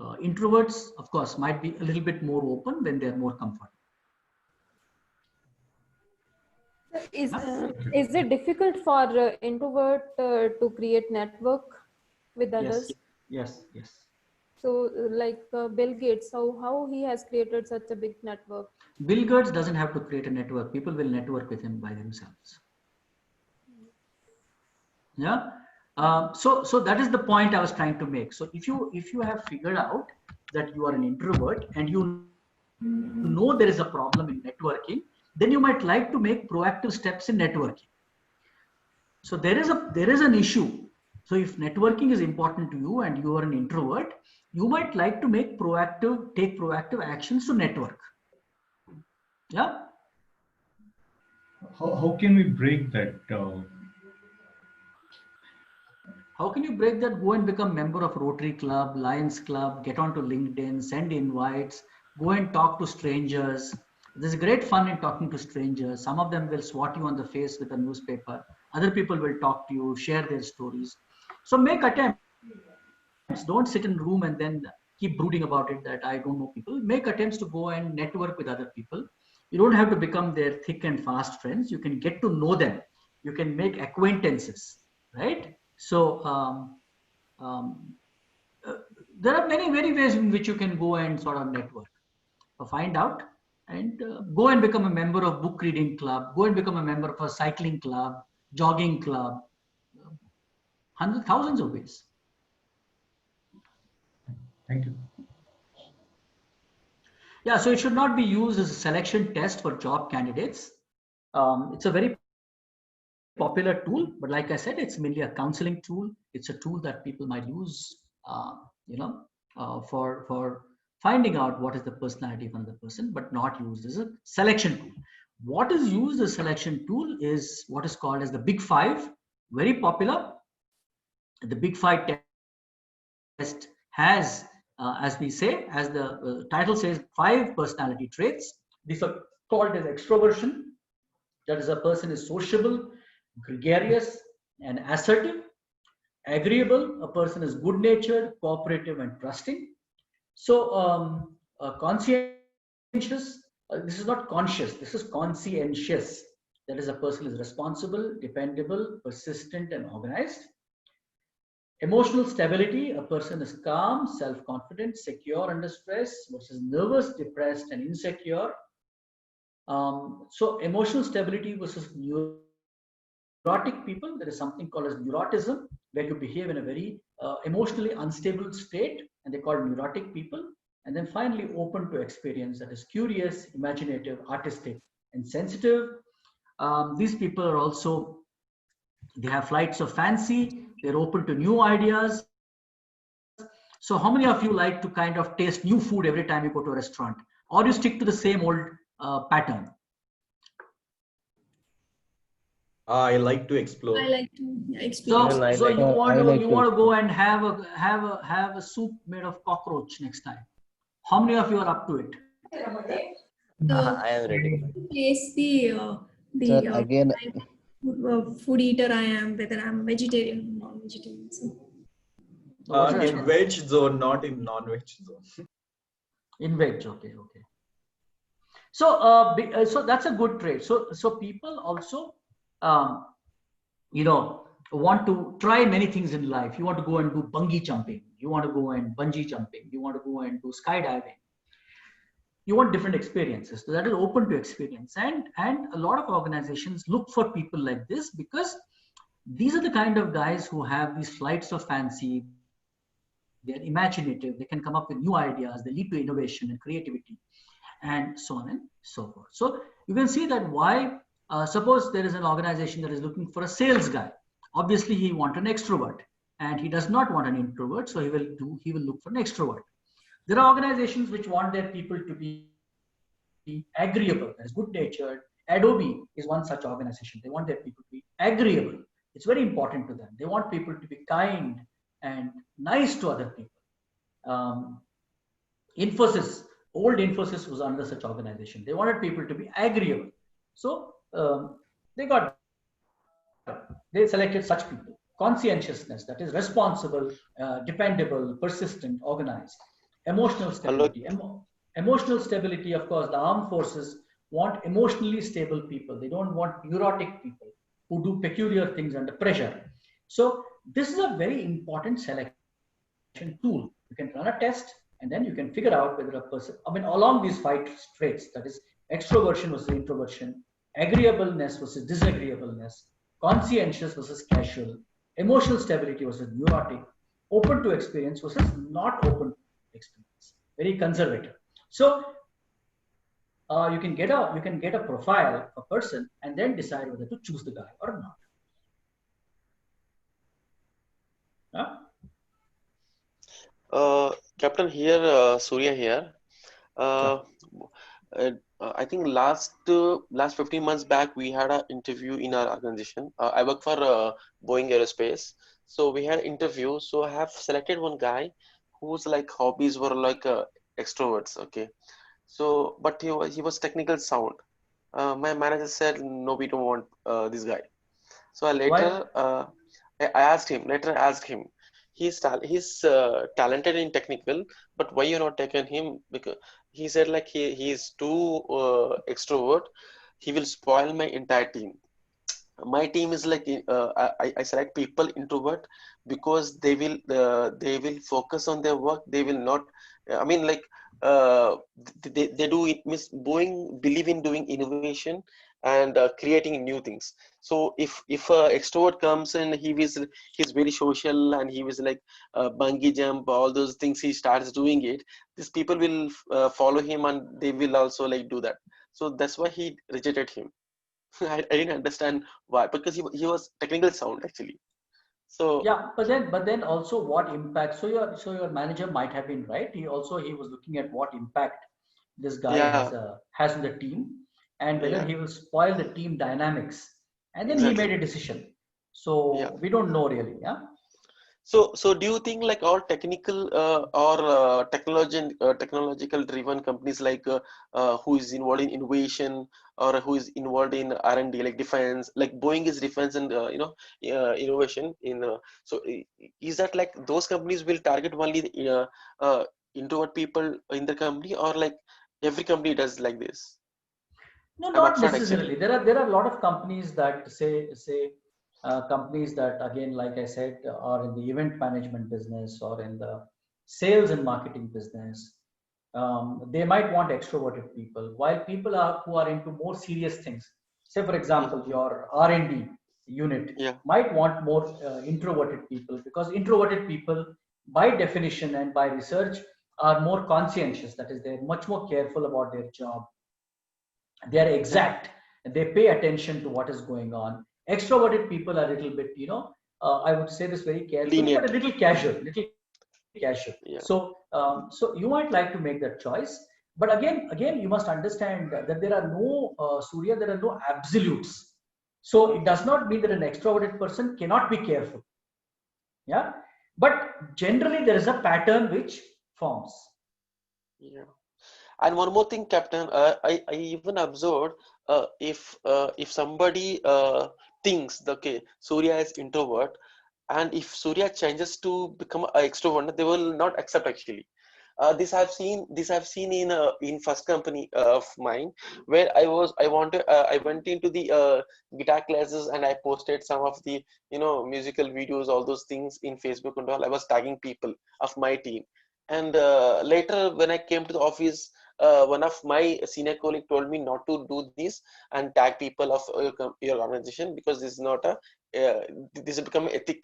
introverts, of course, might be a little bit more open when they're more comfortable. Is it difficult for introvert to create network with others? Yes, yes. So like Bill Gates, how he has created such a big network? Bill Gates doesn't have to create a network. People will network with him by themselves. Yeah. So that is the point I was trying to make. So if you have figured out that you are an introvert and you know there is a problem in networking, then you might like to make proactive steps in networking. So there is an issue. So if networking is important to you and you are an introvert, you might like to take proactive actions to network. Yeah. How can we break that? How can you break that? Go and become member of Rotary Club, Lions Club, get onto LinkedIn, send invites, go and talk to strangers. There's great fun in talking to strangers. Some of them will swat you on the face with a newspaper. Other people will talk to you, share their stories. So make attempts. Don't sit in a room and then keep brooding about it that I don't know people. Make attempts to go and network with other people. You don't have to become their thick and fast friends. You can get to know them. You can make acquaintances, right? So there are many ways in which you can go and sort of network. Find out and go and become a member of book reading club. Go and become a member of a cycling club, jogging club. Thousands of ways. Thank you. Yeah, so it should not be used as a selection test for job candidates. It's a very popular tool, but like I said, it's mainly a counseling tool. It's a tool that people might use, for finding out what is the personality of another person, but not used as a selection tool. What is used as a selection tool is what is called as the Big Five, very popular. The Big Five test has, as the title says, 5 personality traits. These are called as extroversion. That is, a person is sociable, gregarious, and assertive. Agreeable, a person is good-natured, cooperative, and trusting. So conscientious, this is not conscious, this is conscientious. That is, a person is responsible, dependable, persistent, and organized. Emotional stability, a person is calm, self-confident, secure under stress versus nervous, depressed, and insecure. So emotional stability versus neurotic people, there is something called as neurotism, where you behave in a very emotionally unstable state, and they call neurotic people. And then finally, open to experience, that is curious, imaginative, artistic, and sensitive. These people are also, they have flights of fancy, they're open to new ideas. So how many of you like to kind of taste new food every time you go to a restaurant, or you stick to the same old pattern? I like to explore. I like to explore. So you want to go and have a soup made of cockroach next time. How many of you are up to it? I am ready. Place again, food eater I am, whether I'm vegetarian or non-vegetarian. So. In veg zone, not in non-veg zone. In veg, okay. So so that's a good trait. So people also, want to try many things in life. You want to go and do bungee jumping. You want to go and bungee jumping. You want to go and do skydiving. You want different experiences. So that is open to experience. And a lot of organizations look for people like this, because these are the kind of guys who have these flights of fancy. They're imaginative. They can come up with new ideas. They lead to innovation and creativity, and so on and so forth. So you can see that why, suppose there is an organization that is looking for a sales guy. Obviously, he wants an extrovert, and he does not want an introvert. So he will look for an extrovert. There are organizations which want their people to be agreeable, that is good-natured. Adobe is one such organization. They want their people to be agreeable. It's very important to them. They want people to be kind and nice to other people. Infosys, old Infosys was under such organization. They wanted people to be agreeable. So they selected such people. conscientiousness, that is responsible, dependable, persistent, organized. Emotional stability. Emotional stability, of course, the armed forces want emotionally stable people. They don't want neurotic people who do peculiar things under pressure. So this is a very important selection tool. You can run a test and then you can figure out whether a person, I mean, along these 5 traits, that is extroversion versus introversion, agreeableness versus disagreeableness, conscientious versus casual, emotional stability versus neurotic, open to experience versus not open to experience, very conservative. So you can get a profile of a person and then decide whether to choose the guy or not. Captain here, Surya here. I think last 15 months back we had an interview in our organization. I work for Boeing Aerospace, so we had an interview. So I have selected one guy whose like hobbies were like extroverts. Okay, so but he was technical sound. My manager said no, we don't want this guy. So I later I asked him. Later I asked him. He's talented in technical, but why you not taken him? Because he said like he is too extrovert. He will spoil my entire team. My team is like I select people introvert because they will focus on their work. They will not. I mean like they do it. Miss Boeing believe in doing innovation and creating new things. So if a extrovert comes and he's very social and he was like bungee jump, all those things, he starts doing it, these people will follow him and they will also like do that. So that's why he rejected him. I didn't understand why, because he was technical sound actually. So yeah, but then also what impact? So your manager might have been right. He was looking at what impact this guy has on the team, and whether he will spoil the team dynamics, and then he made a decision. So we don't know really. Yeah. So do you think like all technical or technological driven companies like who is involved in innovation or who is involved in R&D, like defense, like Boeing is defense and innovation in so is that like those companies will target only the introvert people in the company, or like every company does like this? No, not necessarily. There are a lot of companies that say companies that, again, like I said, are in the event management business or in the sales and marketing business. They might want extroverted people, while people who are into more serious things. Say, for example, your R&D unit might want more introverted people, because introverted people, by definition and by research, are more conscientious. That is, they're much more careful about their job. They are exact. They pay attention to what is going on. Extroverted people are a little bit, I would say this very carefully, but a little casual, So, so you might like to make that choice. But again, you must understand that there are no, Surya, there are no absolutes. So it does not mean that an extroverted person cannot be careful. Yeah. But generally there is a pattern which forms. Yeah. And one more thing, Captain, I even observed if somebody thinks okay, Surya is introvert, and if Surya changes to become an extrovert, they will not accept actually. This I've seen in first company of mine, where I went into the guitar classes and I posted some of the musical videos, all those things in Facebook and all. I was tagging people of my team, and later when I came to the office, one of my senior colleague told me not to do this and tag people of your organization, because this is not this has become an ethic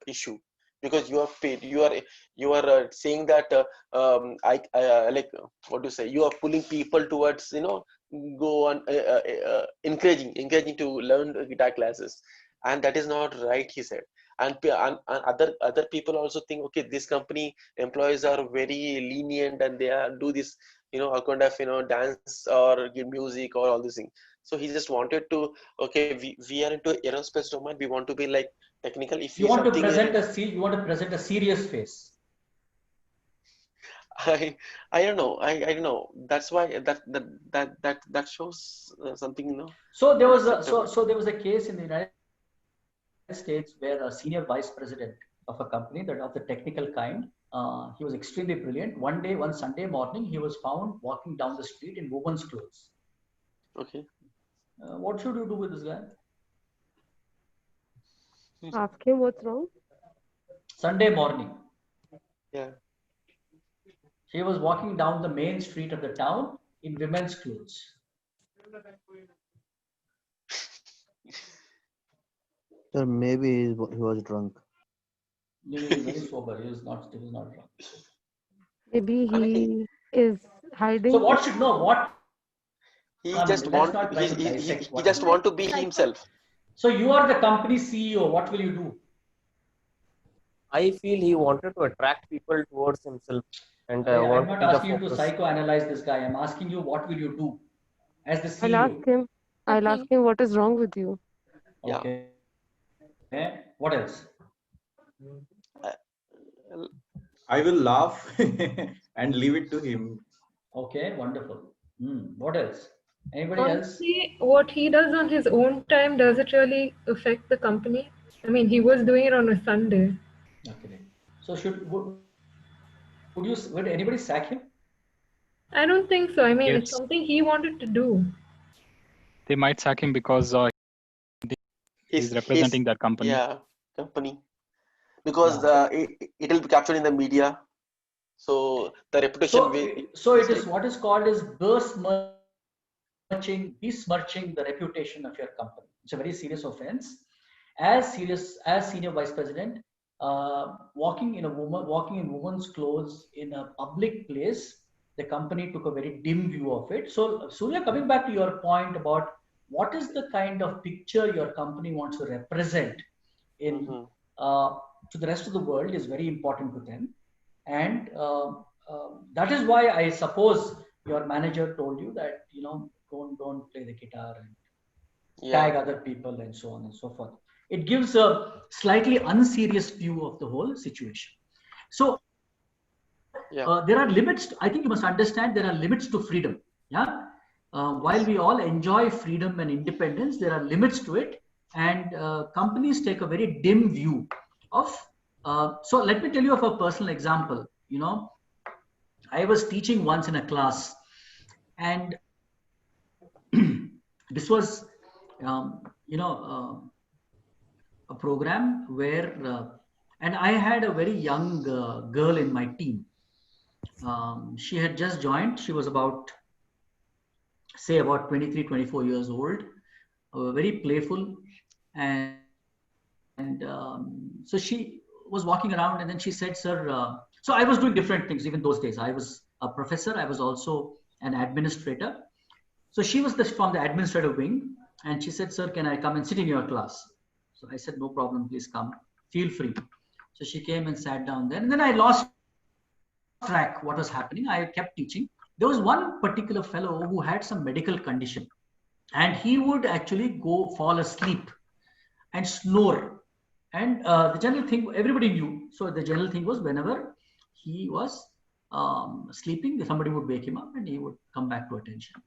issue, because you are paid, you are saying that I like, what do you say, you are pulling people towards go on encouraging to learn guitar classes, and that is not right, he said. And other people also think, okay, this company employees are very lenient and they do this a kind of dance or give music or all these things. So he just wanted to, okay, we are into aerospace domain, we want to be like technical. If you want to present a serious face. I don't know. I don't know. That's why that shows something. So there was a case in the United States where a senior vice president of a company that of the technical kind, he was extremely brilliant. One Sunday morning, he was found walking down the street in women's clothes. Okay. What should you do with this guy? Ask him what's wrong. Sunday morning. Yeah. He was walking down the main street of the town in women's clothes. Sir, maybe he was drunk. Maybe he was very sober. He was not drunk. Maybe he is hiding. So what should know what? He just want to be himself. So you are the company CEO. What will you do? I feel he wanted to attract people towards himself, and I'm not asking you to psychoanalyze this guy. I'm asking you, what will you do as the CEO? I'll ask him what is wrong with you. Okay. What else? I will laugh and leave it to him. Okay, wonderful. What else? Anybody else? What he does on his own time, does it really affect the company? I mean, he was doing it on a Sunday. Okay. So would anybody sack him? I don't think so. I mean, it's something he wanted to do. They might sack him because he's representing that company. Yeah, company. Because it will be captured in the media. So the reputation. So it is what is called as besmirching the reputation of your company. It's a very serious offense. As senior vice president, walking in woman's clothes in a public place, the company took a very dim view of it. So Surya, coming back to your point about what is the kind of picture your company wants to represent in to the rest of the world is very important to them, and that is why I suppose your manager told you that don't play the guitar and tag other people and so on and so forth. It gives a slightly unserious view of the whole situation. So there are limits. I think you must understand there are limits to freedom. Yeah. While we all enjoy freedom and independence, there are limits to it, and companies take a very dim view of. So let me tell you of a personal example. I was teaching once in a class, and this was, a program where, and I had a very young girl in my team. She had just joined. She was about 23, 24 years old, very playful. And so she was walking around, and then she said, sir, so I was doing different things even those days. I was a professor. I was also an administrator. So she was from the administrative wing, and she said, sir, can I come and sit in your class? So I said, no problem, please come, feel free. So she came and sat down there, and then I lost track what was happening. I kept teaching. There was one particular fellow who had some medical condition, and he would actually fall asleep and snore. And the general thing, everybody knew. So the general thing was whenever he was sleeping, somebody would wake him up and he would come back to attention.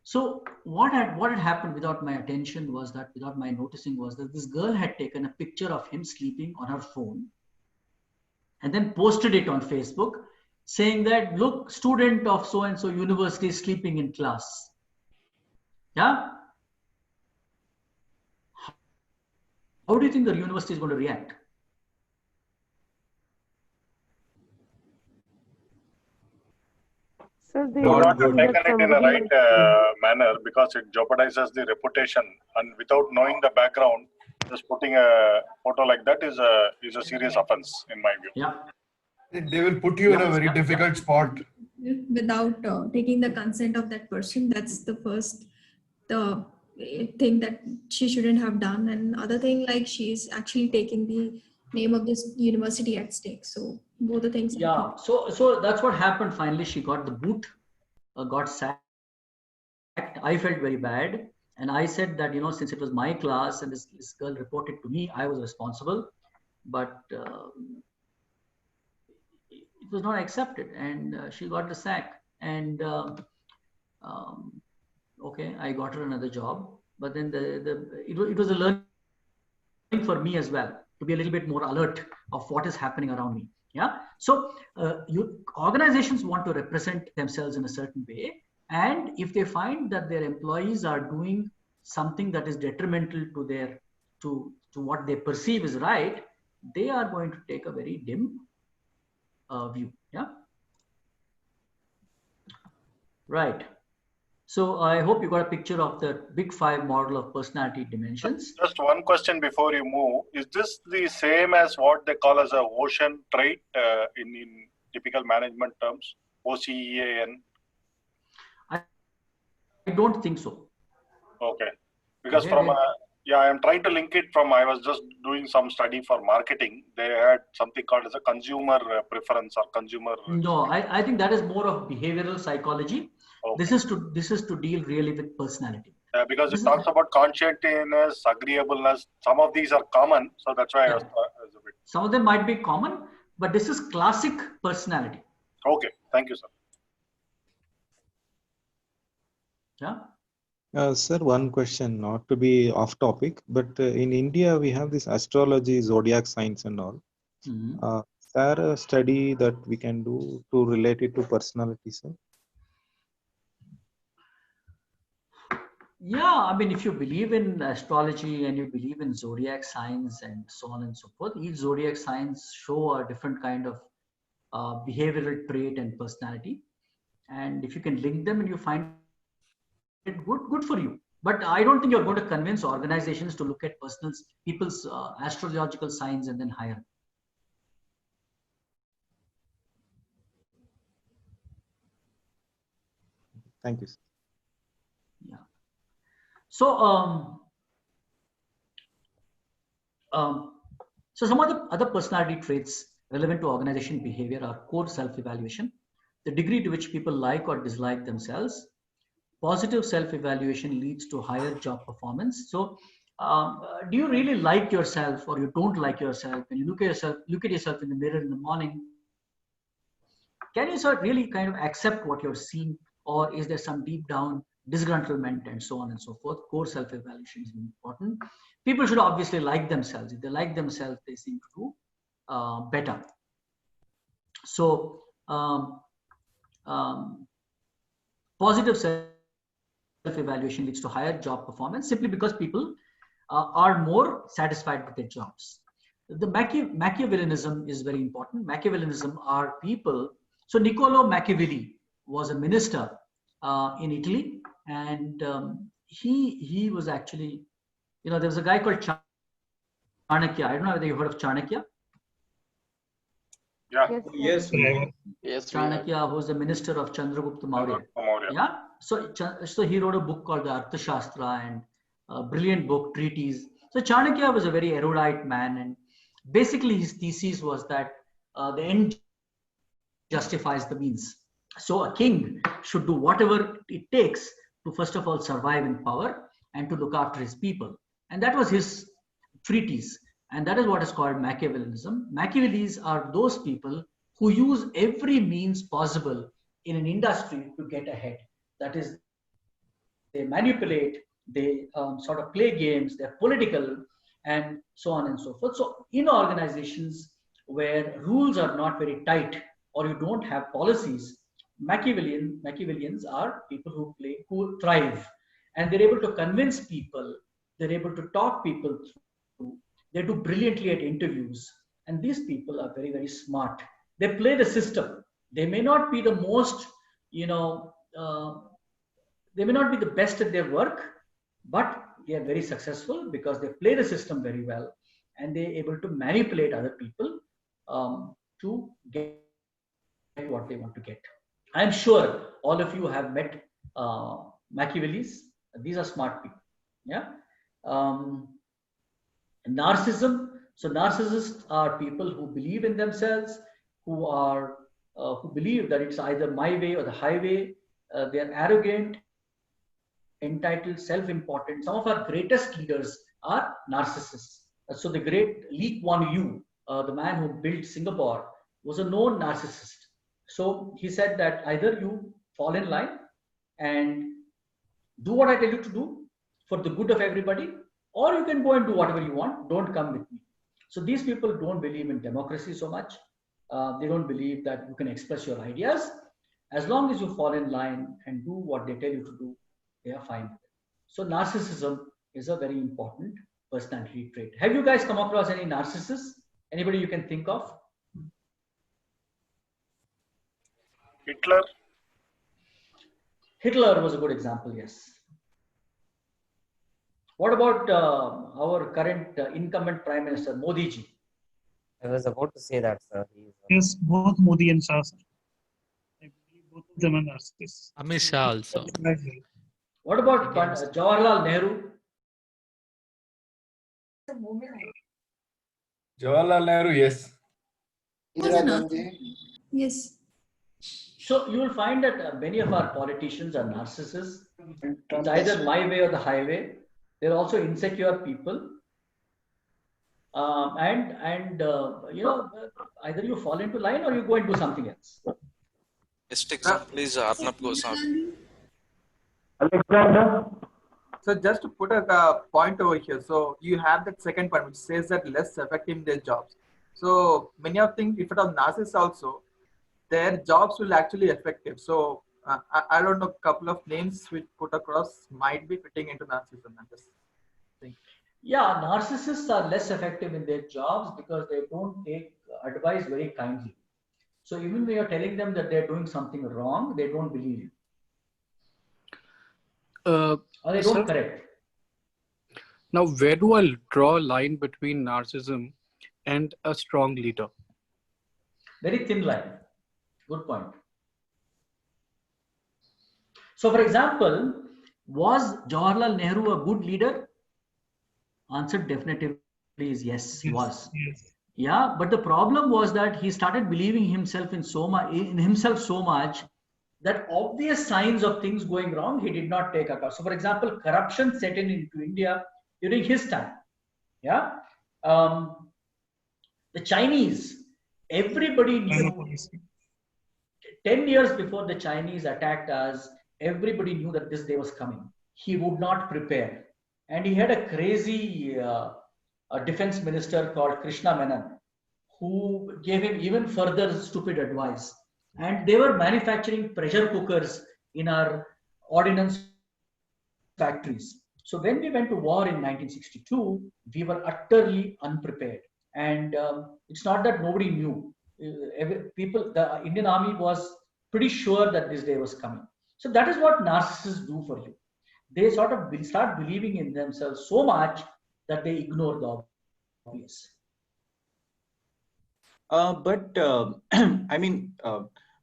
So what had happened without my attention was that, without my noticing, was that this girl had taken a picture of him sleeping on her phone and then posted it on Facebook, saying that, look, student of so-and-so university is sleeping in class. Yeah? How do you think the university is going to react? So they not taken it in a right manner, because it jeopardizes the reputation, and without knowing the background, just putting a photo like that is a serious offense in my view. Yeah. They will put you in a very difficult spot. Without taking the consent of that person. That's the first thing that she shouldn't have done. And other thing, like, she's actually taking the name of this university at stake. So both the things. Yeah. So that's what happened. Finally, she got the boot, got sacked. I felt very bad. And I said that, since it was my class and this girl reported to me, I was responsible. But it was not accepted, and she got the sack. And okay, I got her another job. But then it was a learning for me as well to be a little bit more alert of what is happening around me. Yeah. So organizations want to represent themselves in a certain way, and if they find that their employees are doing something that is detrimental to their to what they perceive is right, they are going to take a very dim view. Yeah. Right. So I hope you got a picture of the big 5 model of personality dimensions. Just one question before you move. Is this the same as what they call as a ocean trait in typical management terms? OCEAN? I don't think so. Okay. Because I am trying to link it from, I was just doing some study for marketing. They had something called as a consumer preference or consumer. No, I think that is more of behavioral psychology. Okay. This is to deal really with personality. Because it talks about conscientiousness, agreeableness. Some of these are common, so that's why I was a bit. Some of them might be common, but this is classic personality. Okay, thank you, sir. Yeah. Sir, one question, not to be off topic, but in India we have this astrology, zodiac signs and all. Mm-hmm. Is there a study that we can do to relate it to personality, sir? Yeah, I mean, if you believe in astrology and you believe in zodiac signs and so on and so forth, each zodiac signs show a different kind of behavioral trait and personality. And if you can link them and you find it good for you. But I don't think you're going to convince organizations to look at people's astrological signs and then hire. Thank you, sir. Yeah. So, so some of the other personality traits relevant to organization behavior are core self-evaluation, the degree to which people like or dislike themselves. Positive self-evaluation leads to higher job performance. So, do you really like yourself, or you don't like yourself? When you look at yourself in the mirror in the morning, can you really kind of accept what you're seeing, or is there some deep down disgruntlement and so on and so forth? Core self-evaluation is important. People should obviously like themselves. If they like themselves, they seem to do better. So, positive self-evaluation leads to higher job performance simply because people are more satisfied with their jobs. The Machiavellianism is very important. Machiavellianism are people. So Niccolo Machiavelli was a minister in Italy, and he was actually, there was a guy called Chanakya. I don't know whether you heard of Chanakya. Yeah. Yes. Yes. Chanakya, who's the minister of Chandragupta Maurya. Yeah. So he wrote a book called the Arthashastra, and a brilliant book, treatise. So Chanakya was a very erudite man, and basically his thesis was that the end justifies the means. So a king should do whatever it takes to first of all survive in power and to look after his people. And that was his treatise. And that is what is called Machiavellianism. Machiavellis are those people who use every means possible in an industry to get ahead. That is, they manipulate, they sort of play games, they're political, and so on and so forth. So in organizations where rules are not very tight, or you don't have policies, Machiavellians are people who thrive, and they're able to convince people, they're able to talk people through, they do brilliantly at interviews, and these people are very, very smart. They play the system. They may not be the most, they may not be the best at their work, but they are very successful because they play the system very well, and they're able to manipulate other people to get what they want to get. I'm sure all of you have met Machiavellis. These are smart people. Yeah. Narcissism. So narcissists are people who believe in themselves, who believe that it's either my way or the highway. They're arrogant, entitled, self-important. Some of our greatest leaders are narcissists. So the great Lee Kuan Yew, the man who built Singapore, was a known narcissist. So he said that either you fall in line and do what I tell you to do for the good of everybody, or you can go and do whatever you want. Don't come with me. So these people don't believe in democracy so much. They don't believe that you can express your ideas. As long as you fall in line and do what they tell you to do, they are fine with it. So narcissism is a very important personality trait. Have you guys come across any narcissists? Anybody you can think of? Hitler? Hitler was a good example, yes. What about our current incumbent Prime Minister, Modi ji? I was about to say that, sir. Yes, both Modi and Shah, sir. I believe both of them are narcissists. Amit Shah also. What about Jawaharlal Nehru? Jawaharlal Nehru, yes. Yes. So you will find that many of our politicians are narcissists. It's either my way or the highway. They're also insecure people. Either you fall into line or you go and do something else. Next example is Arnab Goswami. Alexander. So just to put a point over here, so you have that second point which says that less effective in their jobs. So many of things, if it are narcissists also, their jobs will actually effective. So I don't know, a couple of names which put across might be fitting into narcissism. I'm just thinking. Yeah, narcissists are less effective in their jobs because they don't take advice very kindly. So even when you're telling them that they're doing something wrong, they don't believe you. Or they don't correct. Now, where do I draw a line between narcissism and a strong leader? Very thin line. Good point. So, for example, was Jawaharlal Nehru a good leader? Answer definitively is yes, he was. Yes. Yeah, but the problem was that he started believing himself in so much that obvious signs of things going wrong he did not take account. So, for example, corruption set in into India during his time. Yeah, the Chinese, everybody knew. 10 years before the Chinese attacked us, everybody knew that this day was coming. He would not prepare. And he had a crazy defense minister called Krishna Menon, who gave him even further stupid advice. And they were manufacturing pressure cookers in our ordnance factories. So when we went to war in 1962, we were utterly unprepared. And it's not that nobody knew. The Indian army was pretty sure that this day was coming. So that is what narcissists do for you. They sort of start believing in themselves so much that they ignore the obvious. I mean,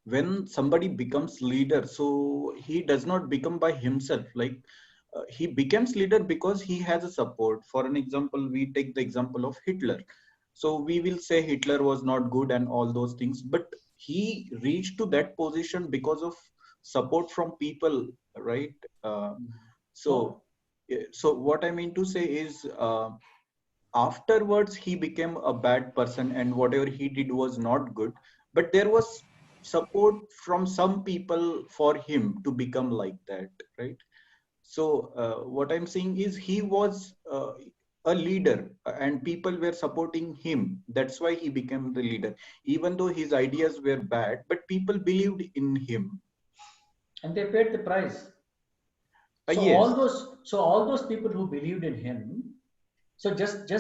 when somebody becomes leader, so he does not become by himself. Like he becomes leader because he has a support. For an example, we take the example of Hitler. So we will say Hitler was not good and all those things, but he reached to that position because of support from people, right? So what I mean to say is, afterwards he became a bad person and whatever he did was not good, but there was support from some people for him to become like that, right? So what I'm saying is he was a leader and people were supporting him. That's why he became the leader, even though his ideas were bad, but people believed in him. And they paid the price. So Yes. all those people who believed in him. So just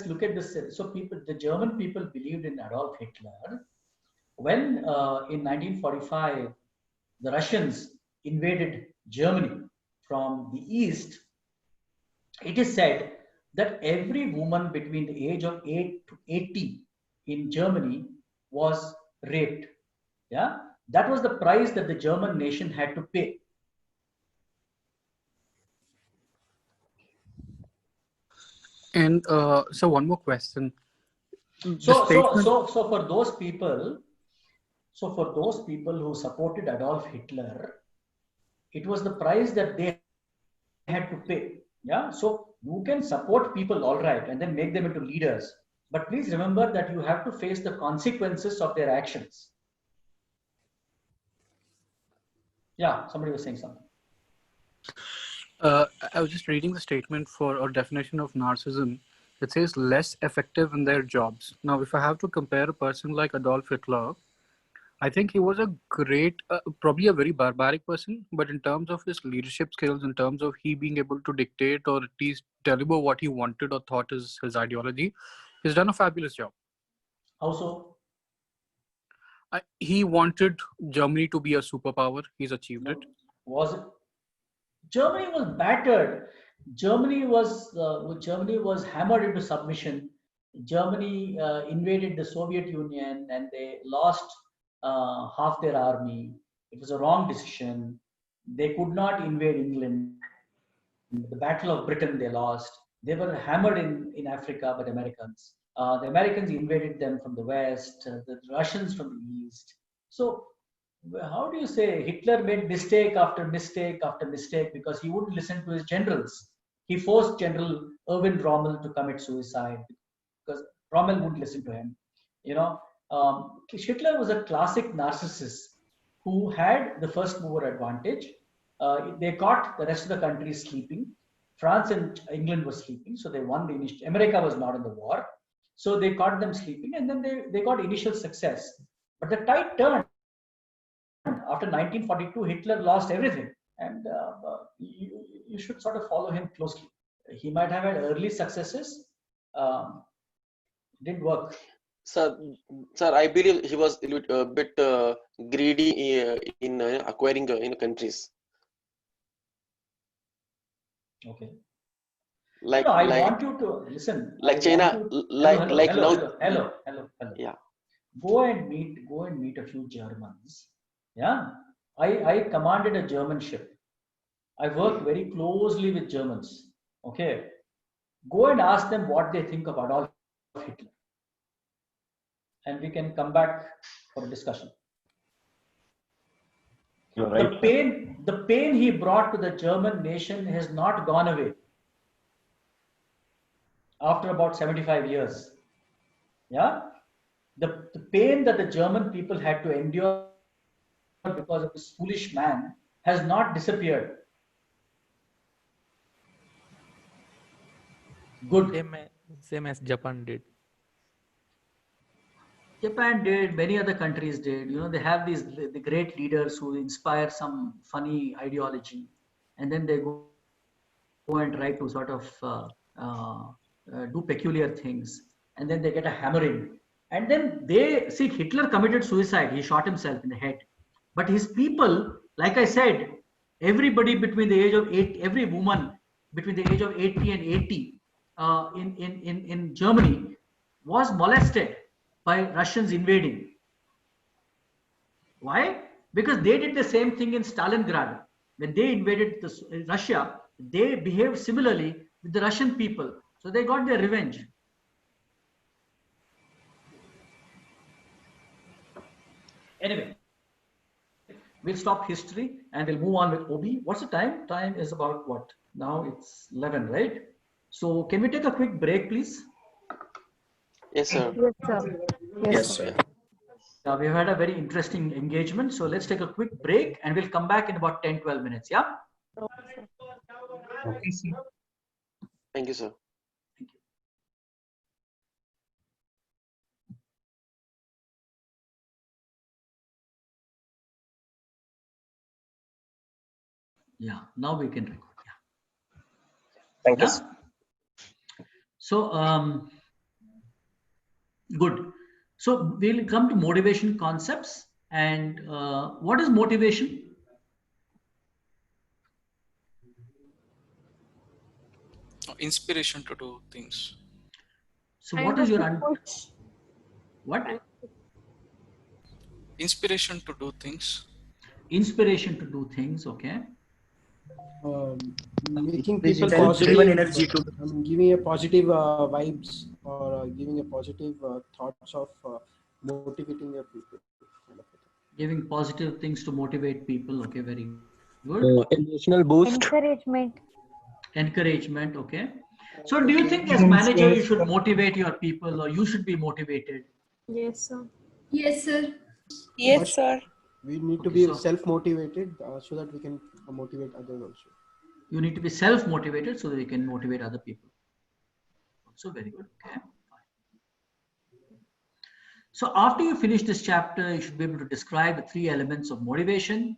look at this. So the German people believed in Adolf Hitler. When in 1945 the Russians invaded Germany from the east, it is said that every woman between the age of 8 to 80 in Germany was raped. Yeah, that was the price that the German nation had to pay. And so one more question. So for those people who supported Adolf Hitler, it was the price that they had to pay. Yeah, so you can support people, all right, and then make them into leaders. But please remember that you have to face the consequences of their actions. Yeah, somebody was saying something. I was just reading the statement for or definition of narcissism. It says less effective in their jobs. Now, if I have to compare a person like Adolf Hitler, I think he was a great, probably a very barbaric person, but in terms of his leadership skills, in terms of he being able to dictate or at least deliver what he wanted or thought is his ideology, he's done a fabulous job. How so? He wanted Germany to be a superpower. He's achieved it. Was it? Germany was battered. Germany was hammered into submission. Germany invaded the Soviet Union and they lost half their army. It was a wrong decision. They could not invade England. The Battle of Britain they lost. They were hammered in Africa by the Americans. The Americans invaded them from the west, the Russians from the east. So how do you say Hitler made mistake after mistake after mistake because he wouldn't listen to his generals. He forced General Erwin Rommel to commit suicide because Rommel wouldn't listen to him. Hitler was a classic narcissist who had the first mover advantage. They caught the rest of the country sleeping. France and England were sleeping, so they won the initial. America was not in the war, so they caught them sleeping, and then they got initial success. But the tide turned. After 1942, Hitler lost everything, and you should sort of follow him closely. He might have had early successes, didn't work. Sir, I believe he was a bit greedy in acquiring in countries. Okay. Like, no, I want you to listen. Like China, hello. Yeah. Go and meet a few Germans. Yeah, I commanded a German ship. I worked very closely with Germans. Okay, go and ask them what they think of Adolf Hitler, and we can come back for a discussion. You're right. The pain he brought to the German nation has not gone away after about 75 years. Yeah, the pain that the German people had to endure because of this foolish man has not disappeared. Good. Same as Japan did. Japan did, many other countries did. They have the great leaders who inspire some funny ideology, and then they go and try to sort of do peculiar things, and then they get a hammering. And then Hitler committed suicide. He shot himself in the head. But his people, like I said, everybody between the age of 8, every woman between the age of 80 and 80 in Germany was molested by Russians invading. Why? Because they did the same thing in Stalingrad. When they invaded Russia, they behaved similarly with the Russian people. So they got their revenge. Anyway, we'll stop history and we'll move on with OB. What's the time? Time is about what? Now it's 11, right? So can we take a quick break, please? Yes, sir. Yes, sir. Yes, sir. We've had a very interesting engagement. So let's take a quick break and we'll come back in about 10-12 minutes. Yeah? Okay, sir. Thank you, sir. Yeah, now we can record. Yeah. Thank you. So, good. So we'll come to motivation concepts. And what is motivation? Inspiration to do things. So what is your what? Inspiration to do things. Inspiration to do things. Okay. Making people positive energy to giving a positive vibes or giving a positive thoughts of motivating your people. Giving positive things to motivate people. Okay, very good. Emotional boost. Encouragement. Okay. So do you think as manager you should motivate your people or you should be motivated? Yes, sir. Yes, sir. We need to be self-motivated so that we can motivate others also. You need to be self-motivated so that you can motivate other people. So very good. Okay. So after you finish this chapter, you should be able to describe the 3 elements of motivation,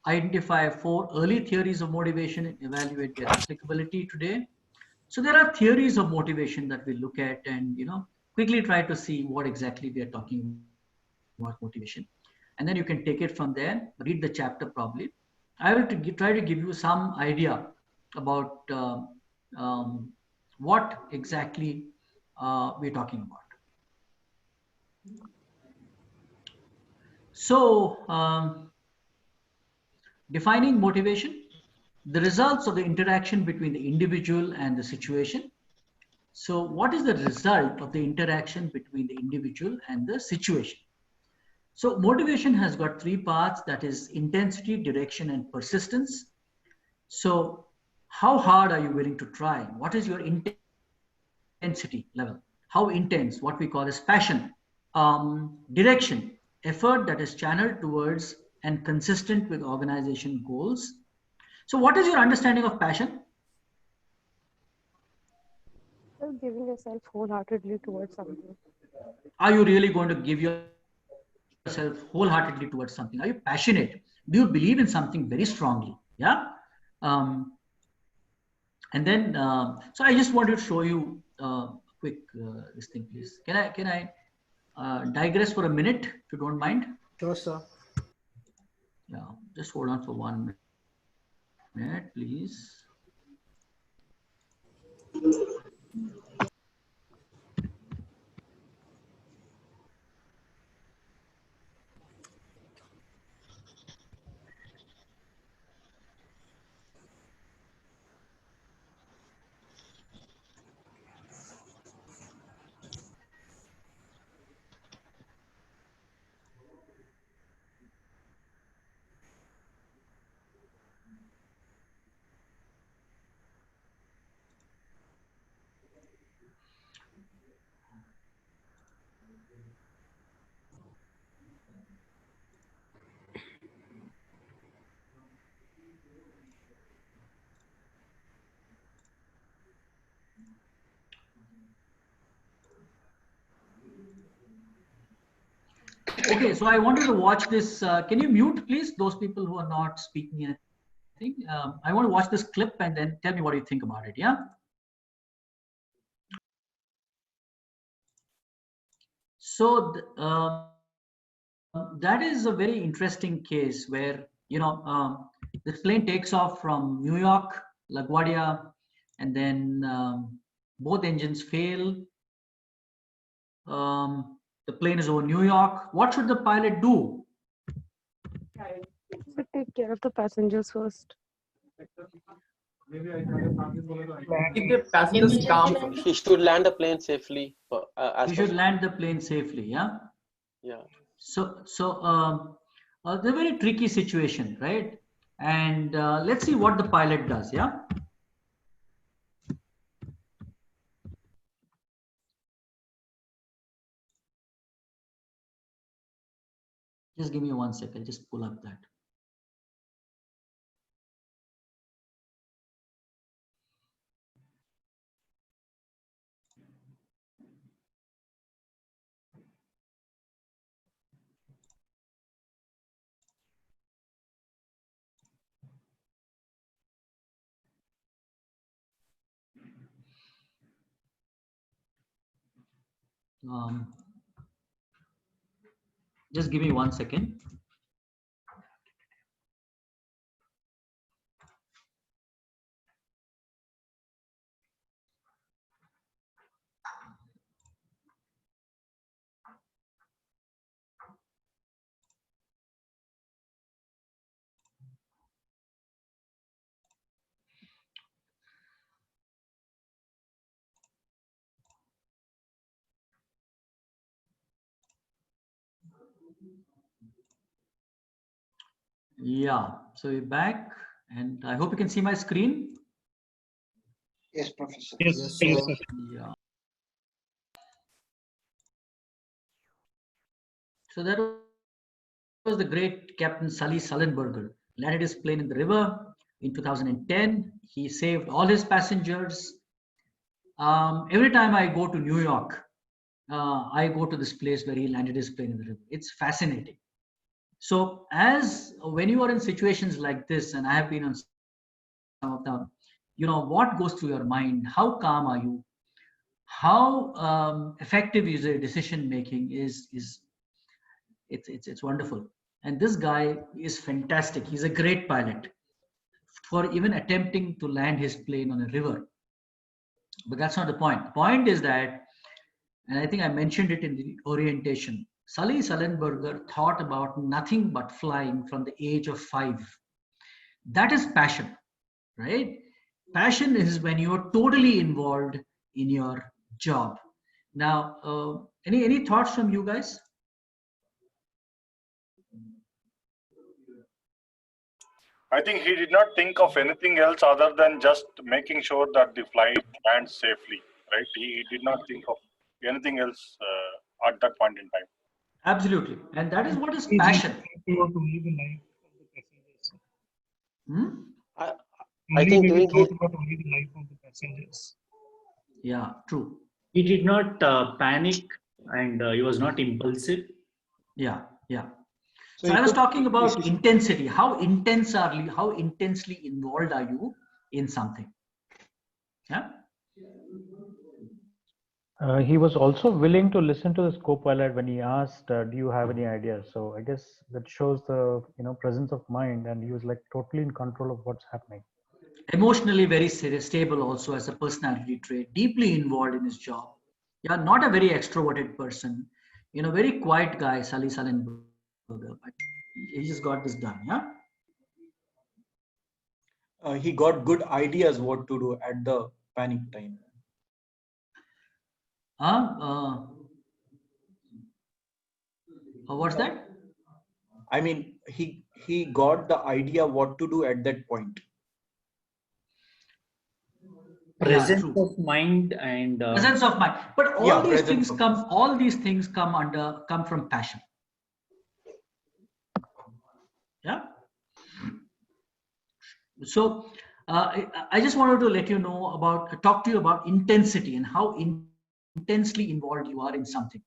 identify 4 early theories of motivation, and evaluate their applicability today. So there are theories of motivation that we look at and, quickly try to see what exactly we are talking about motivation. And then you can take it from there, read the chapter probably. I will try to give you some idea about what exactly we're talking about. So, defining motivation, the results of the interaction between the individual and the situation. So, what is the result of the interaction between the individual and the situation? So, motivation has got 3 parts, that is intensity, direction, and persistence. So, how hard are you willing to try? What is your intensity level? How intense? What we call as passion. Direction, effort that is channeled towards and consistent with organization goals. So what is your understanding of passion? Well, giving yourself wholeheartedly towards something. Are you really going to give yourself wholeheartedly towards something? Are you passionate? Do you believe in something very strongly? Yeah. And then, so I just wanted to show you a quick this thing, please. Can I digress for a minute, if you don't mind? Sure, sir. Yeah, just hold on for 1 minute, please. Okay, so I wanted to watch this. Can you mute, please, those people who are not speaking anything? I want to watch this clip and then tell me what you think about it, yeah? So that is a very interesting case where, this plane takes off from New York, LaGuardia, and then both engines fail. The plane is over New York. What should the pilot do? But take care of the passengers first. Keep the passengers calm first. He should land the plane safely. He should land the plane safely, yeah? Yeah. So it's a very tricky situation, right? And let's see what the pilot does, yeah? Just give me 1 second, just pull up that. Just give me 1 second. Yeah, so we're back and I hope you can see my screen. Yes, Professor. Yes, yes, sir. Yeah. So that was the great Captain Sully Sullenberger. Landed his plane in the river. In 2010, he saved all his passengers. Every time I go to New York, I go to this place where he landed his plane in the river. It's fascinating. So as when you are in situations like this, and I have been on some of them, what goes through your mind? How calm are you? How effective is your decision making? It's wonderful. And this guy is fantastic. He's a great pilot for even attempting to land his plane on a river. But that's not the point. The point is that, and I think I mentioned it in the orientation, Sully Sullenberger thought about nothing but flying from the age of 5. That is passion, right? Passion is when you are totally involved in your job. Now, any thoughts from you guys? I think he did not think of anything else other than just making sure that the flight lands safely, right? He did not think of anything else at that point in time. Absolutely. And that is what is passion. I think Maybe during thought about only the life of the passengers. Yeah, true. He did not panic, and he was not impulsive. Yeah. So I was talking about intensity. How intensely involved are you in something? Yeah. He was also willing to listen to the co-pilot when he asked, "Do you have any ideas?" So I guess that shows the presence of mind, and he was like totally in control of what's happening. Emotionally very stable also as a personality trait, deeply involved in his job. Yeah, not a very extroverted person, very quiet guy, Sully Sullenberger, but he just got this done. Yeah. He got good ideas what to do at the panic time. What's that? I mean, he got the idea what to do at that point. Presence of mind and presence of mind. But all these things come from passion. Yeah. So I just wanted to talk to you about intensity and how intensely involved you are in something.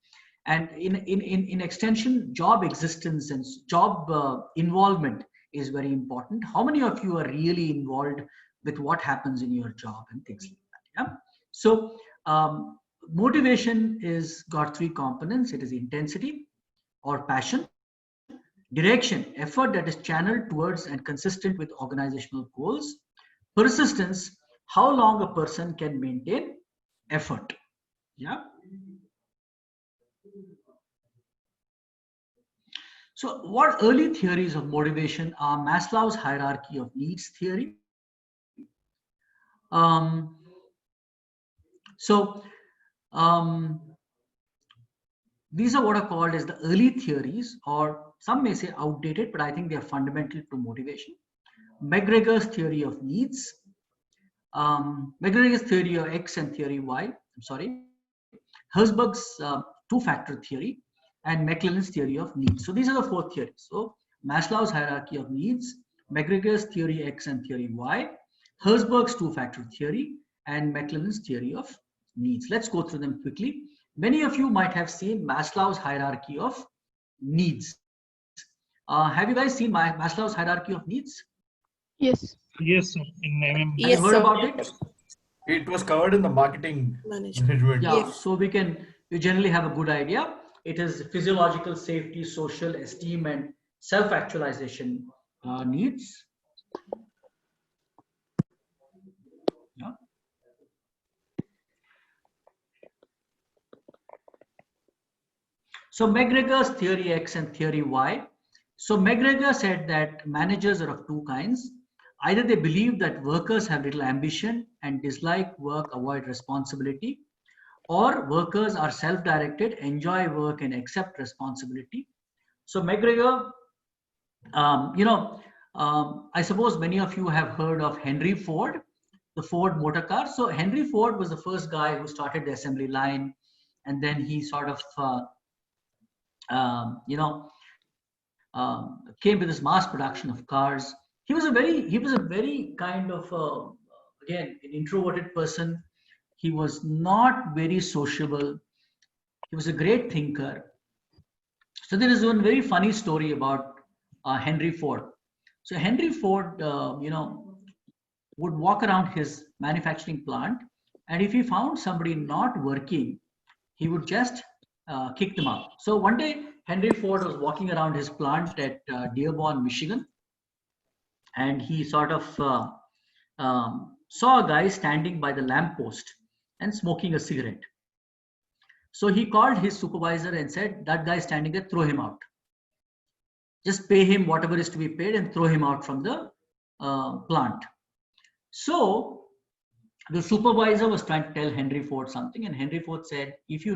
And in extension, job existence and job involvement is very important. How many of you are really involved with what happens in your job and things like that? Yeah. So motivation is got 3 components. It is intensity or passion, direction, effort that is channeled towards and consistent with organizational goals, persistence, how long a person can maintain effort. Yeah. So what early theories of motivation are Maslow's hierarchy of needs theory. These are what are called as the early theories, or some may say outdated, but I think they are fundamental to motivation. McGregor's theory of needs, McGregor's theory of X and theory Y, Herzberg's 2-factor theory, and McClellan's theory of needs. So these are the 4 theories. So Maslow's hierarchy of needs, McGregor's theory X and theory Y, Herzberg's 2-factor theory, and McClellan's theory of needs. Let's go through them quickly. Many of you might have seen Maslow's hierarchy of needs. Have you guys seen Maslow's hierarchy of needs? Yes. Yes, sir. In Have you heard about it? It was covered in the marketing management. Yeah, so we generally have a good idea. It is physiological, safety, social, esteem, and self-actualization needs. Yeah. So McGregor's theory X and theory Y. So McGregor said that managers are of 2 kinds. Either they believe that workers have little ambition and dislike work, avoid responsibility, or workers are self-directed, enjoy work, and accept responsibility. So McGregor, I suppose many of you have heard of Henry Ford, the Ford motor car. So Henry Ford was the first guy who started the assembly line, and then he sort of came with this mass production of cars. he was a very kind of again an introverted person. He was not very sociable. He was a great thinker. So there is one very funny story about Henry Ford. So Henry Ford, would walk around his manufacturing plant, and if he found somebody not working, he would just kick them out. So one day, Henry Ford was walking around his plant at Dearborn, Michigan, and he sort of saw a guy standing by the lamppost and smoking a cigarette. So he called his supervisor and said, "That guy standing there, throw him out. Just pay him whatever is to be paid and throw him out from the plant." So the supervisor was trying to tell Henry Ford something, and Henry Ford said, if you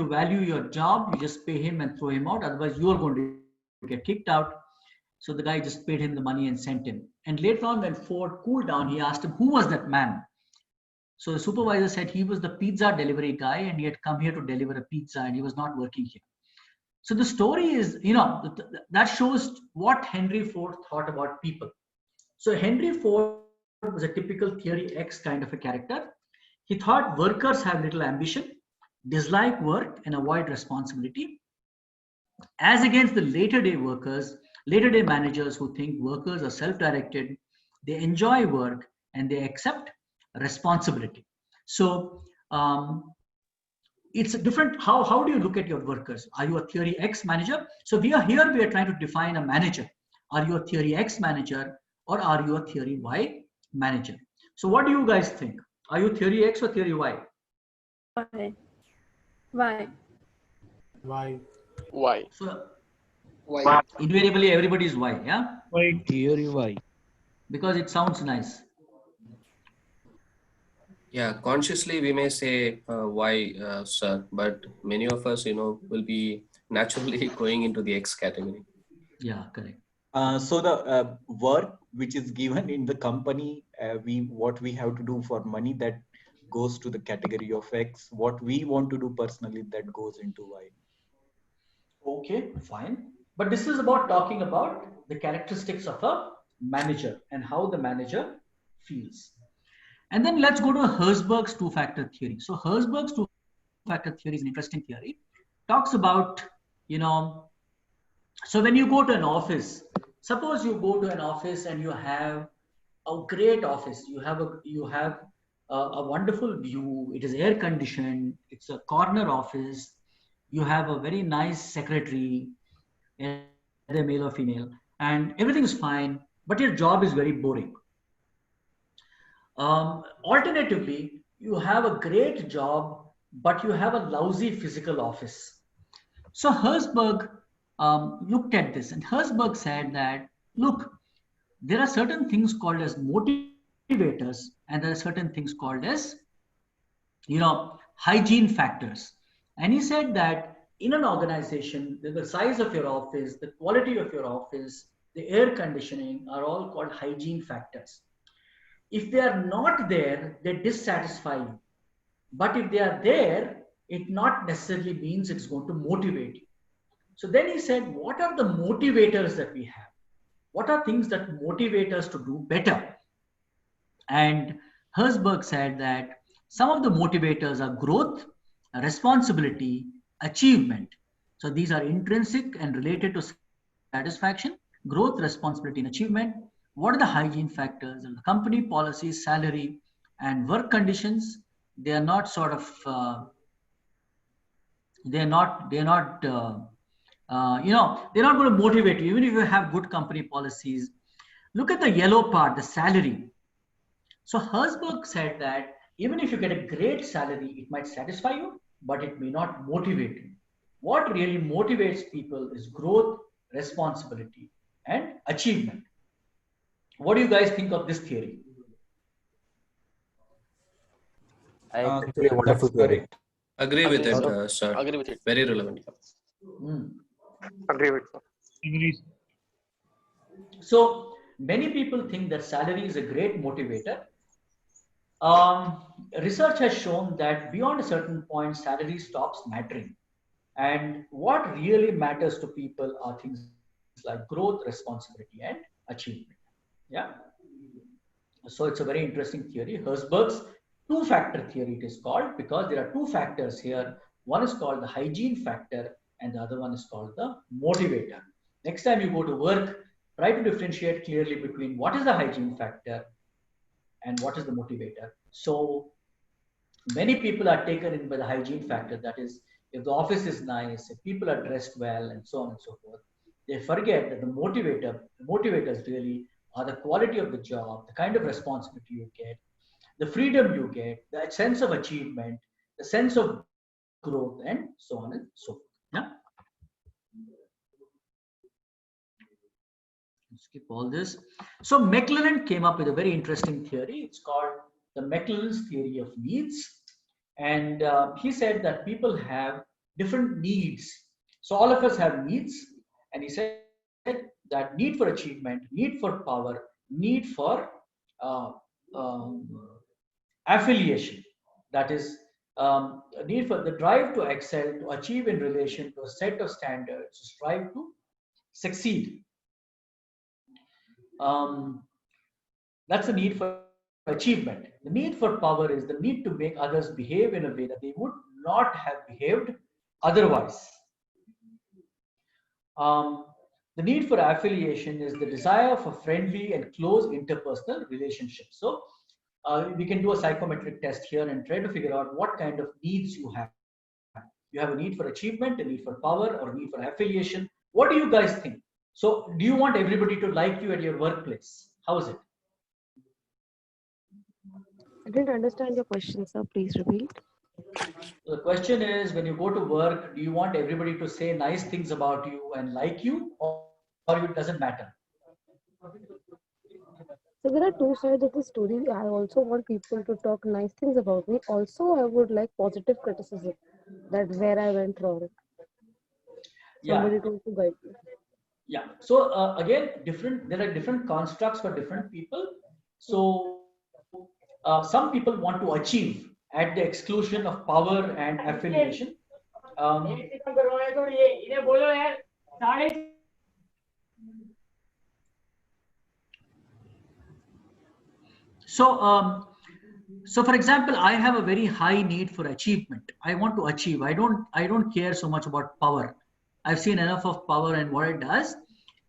value your job, you just pay him and throw him out, otherwise you are going to get kicked out. So the guy just paid him the money and sent him. And later on, when Ford cooled down, he asked him, who was that man? So the supervisor said he was the pizza delivery guy, and he had come here to deliver a pizza, and he was not working here. So the story is, that shows what Henry Ford thought about people. So Henry Ford was a typical theory X kind of a character. He thought workers have little ambition, dislike work, and avoid responsibility, as against the later day managers who think workers are self-directed, they enjoy work, and they accept responsibility. So it's different. How do you look at your workers? Are you a theory X manager? So we are trying to define a manager. Are you a theory X manager, or are you a theory Y manager? So what do you guys think? Are you theory X or theory Y? Why? So invariably everybody is Y, yeah? Why? Theory Y. Because it sounds nice. Yeah, consciously we may say why, sir, but many of us, will be naturally going into the X category. Yeah, correct. So the work which is given in the company, what we have to do for money, that goes to the category of X. What we want to do personally, that goes into Y. Okay, fine. But this is about talking about the characteristics of a manager and how the manager feels. And then let's go to Herzberg's two-factor theory. So Herzberg's two-factor theory is an interesting theory. Talks about, so when you go to an office, suppose you go to an office and you have a great office. You have a wonderful view. It is air conditioned. It's a corner office. You have a very nice secretary, either male or female, and everything is fine, but your job is very boring. Alternatively, you have a great job, but you have a lousy physical office. So Herzberg looked at this, and Herzberg said that, look, there are certain things called as motivators, and there are certain things called as, hygiene factors. And he said that in an organization, the size of your office, the quality of your office, the air conditioning are all called hygiene factors. If they are not there, they dissatisfy you. But if they are there, it not necessarily means it's going to motivate you. So then he said, what are the motivators that we have? What are things that motivate us to do better? And Herzberg said that some of the motivators are growth, responsibility, achievement. So these are intrinsic and related to satisfaction, growth, responsibility, and achievement. What are the hygiene factors? The company policies, salary, and work conditions. They are not sort of, they're not going to motivate you, even if you have good company policies. Look at the yellow part, the salary. So Herzberg said that even if you get a great salary, it might satisfy you, but it may not motivate you. What really motivates people is growth, responsibility, and achievement. What do you guys think of this theory? Actually a wonderful theory. Agree with it, sir. Agree with it. Very relevant. Agree with it. So many people think that salary is a great motivator. Research has shown that beyond a certain point, salary stops mattering. And what really matters to people are things like growth, responsibility, and achievement. Yeah. So it's a very interesting theory. Herzberg's two-factor theory it is called, because there are two factors here. One is called the hygiene factor and the other one is called the motivator. Next time you go to work, try to differentiate clearly between what is the hygiene factor and what is the motivator. So many people are taken in by the hygiene factor. That is, if the office is nice, if people are dressed well, and so on and so forth, they forget that the motivators really are the quality of the job, the kind of responsibility you get, the freedom you get, the sense of achievement, the sense of growth, and so on and so forth. Yeah. Skip all this. So McClellan came up with a very interesting theory. It's called the McClellan's theory of needs. And he said that people have different needs. So all of us have needs. And he said that need for achievement, need for power, need for uh, um, affiliation. That is, a need for the drive to excel, to achieve in relation to a set of standards, to strive to succeed. That's the need for achievement. The need for power is the need to make others behave in a way that they would not have behaved otherwise. The need for affiliation is the desire for friendly and close interpersonal relationships. So we can do a psychometric test here and try to figure out what kind of needs you have. You have a need for achievement, a need for power, or a need for affiliation. What do you guys think? So do you want everybody to like you at your workplace? How is it? I didn't understand your question, sir. Please repeat. The question is, when you go to work, do you want everybody to say nice things about you and like you, or it doesn't matter? So there are two sides of the story. I also want people to talk nice things about me. Also, I would like positive criticism, that where I went wrong. Somebody to guide me. Yeah. So again, there are different constructs for different people. So some people want to achieve at the exclusion of power and affiliation. So for example, I have a very high need for achievement. I want to achieve. I don't care so much about power. I've seen enough of power and what it does.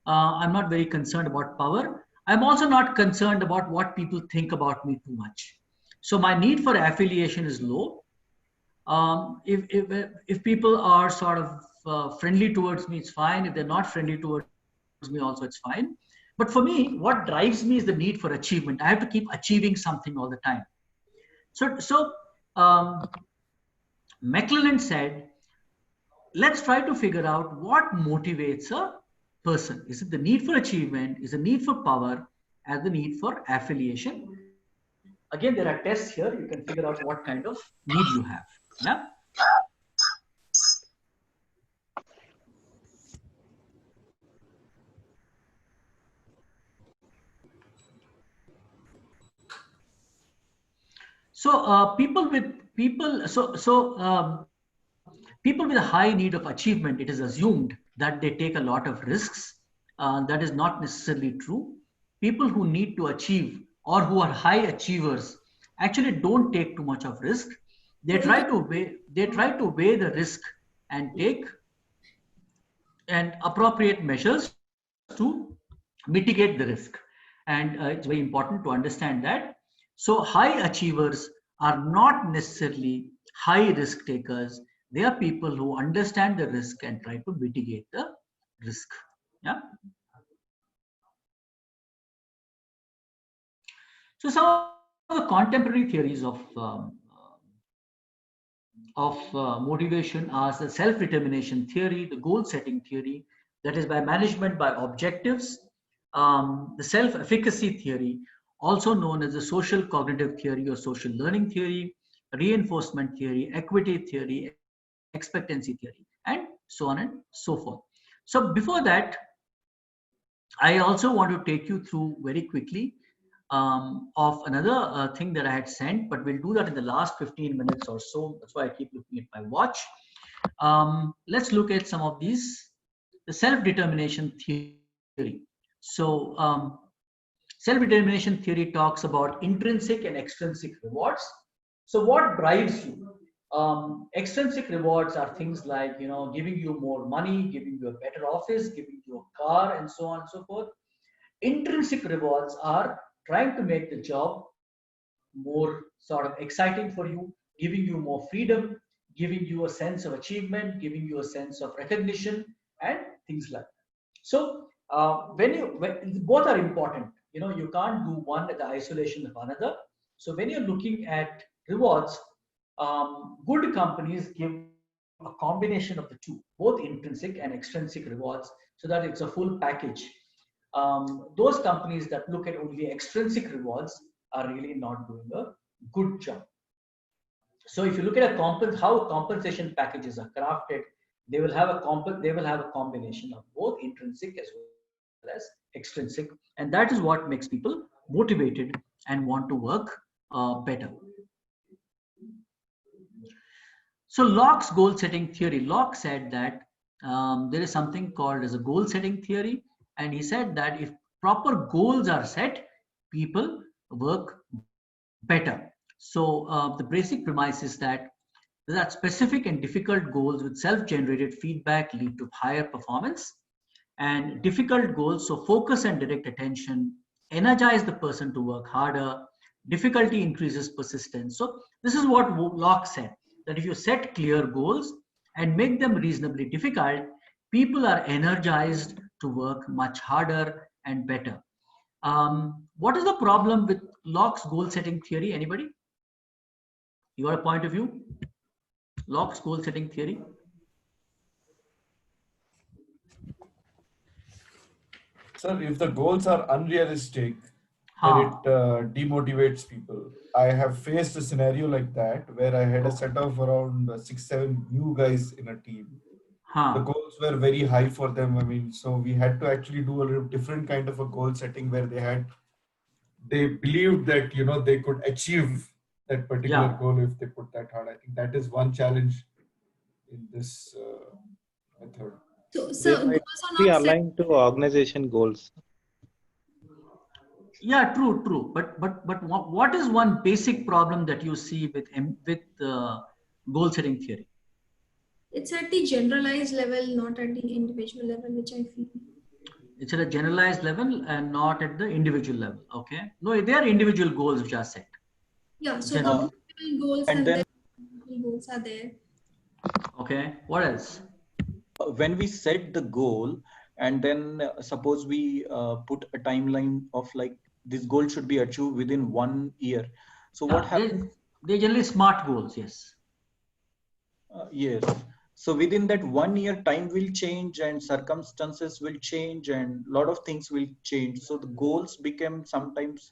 I'm not very concerned about power. I'm also not concerned about what people think about me too much. So my need for affiliation is low. If people are sort of friendly towards me, it's fine. If they're not friendly towards me, also it's fine. But for me, what drives me is the need for achievement. I have to keep achieving something all the time. So McClellan said, let's try to figure out what motivates a person. Is it the need for achievement? Is the need for power? And the need for affiliation? Again, there are tests here. You can figure out what kind of need you have. Yeah. So people with a high need of achievement, it is assumed that they take a lot of risks. That is not necessarily true. People who need to achieve or who are high achievers actually don't take too much of risk. They try to weigh the risk and take appropriate measures to mitigate the risk. And it's very important to understand that. So high achievers are not necessarily high risk takers. They are people who understand the risk and try to mitigate the risk. Yeah. So some of the contemporary theories of motivation are the self-determination theory, the goal-setting theory, that is by management by objectives, the self-efficacy theory, also known as the social cognitive theory or social learning theory, reinforcement theory, equity theory, expectancy theory, and so on and so forth. So before that, I also want to take you through very quickly of another thing that I had sent, but we'll do that in the last 15 minutes or so. That's why I keep looking at my watch. Let's look at some of these, the self-determination theory. So Self-determination theory talks about intrinsic and extrinsic rewards. So what drives you? Extrinsic rewards are things like, giving you more money, giving you a better office, giving you a car, and so on and so forth. Intrinsic rewards are trying to make the job more sort of exciting for you, giving you more freedom, giving you a sense of achievement, giving you a sense of recognition, and things like that. So when both are important, you can't do one at the isolation of another. So when you're looking at rewards, good companies give a combination of the two, both intrinsic and extrinsic rewards, so that it's a full package. Those companies that look at only extrinsic rewards are really not doing a good job. So if you look at how compensation packages are crafted, they will have a combination of both intrinsic as well as extrinsic, and that is what makes people motivated and want to work better. So Locke's goal setting theory. Locke said that there is something called as a goal setting theory, and he said that if proper goals are set, people work better. So the basic premise is that specific and difficult goals with self-generated feedback lead to higher performance, and difficult goals, so focus and direct attention, energize the person to work harder. Difficulty increases persistence. So this is what Locke said, that if you set clear goals and make them reasonably difficult, people are energized to work much harder and better. What is the problem with Locke's goal setting theory? Anybody? You got a point of view? Locke's goal setting theory? Sir, if the goals are unrealistic, then it demotivates people. I have faced a scenario like that where I had a set of around 6-7 new guys in a team. The goals were very high for them. I mean, so we had to actually do a little different kind of a goal setting where they believed that, they could achieve that particular goal if they put that hard. I think that is one challenge in this method. They might be aligned to organization goals. Yeah, true. But what is one basic problem that you see with goal setting theory? It's at the generalized level, not at the individual level, which I feel. It's at a generalized level and not at the individual level. Okay. No, there are individual goals which are set. Yeah. So individual goals and then goals are there. Okay. What else? When we set the goal and then suppose we put a timeline of like this goal should be achieved within 1 year. So what happens? They're generally SMART goals. Yes. Yes. So within that 1 year, time will change and circumstances will change and a lot of things will change. So the goals become sometimes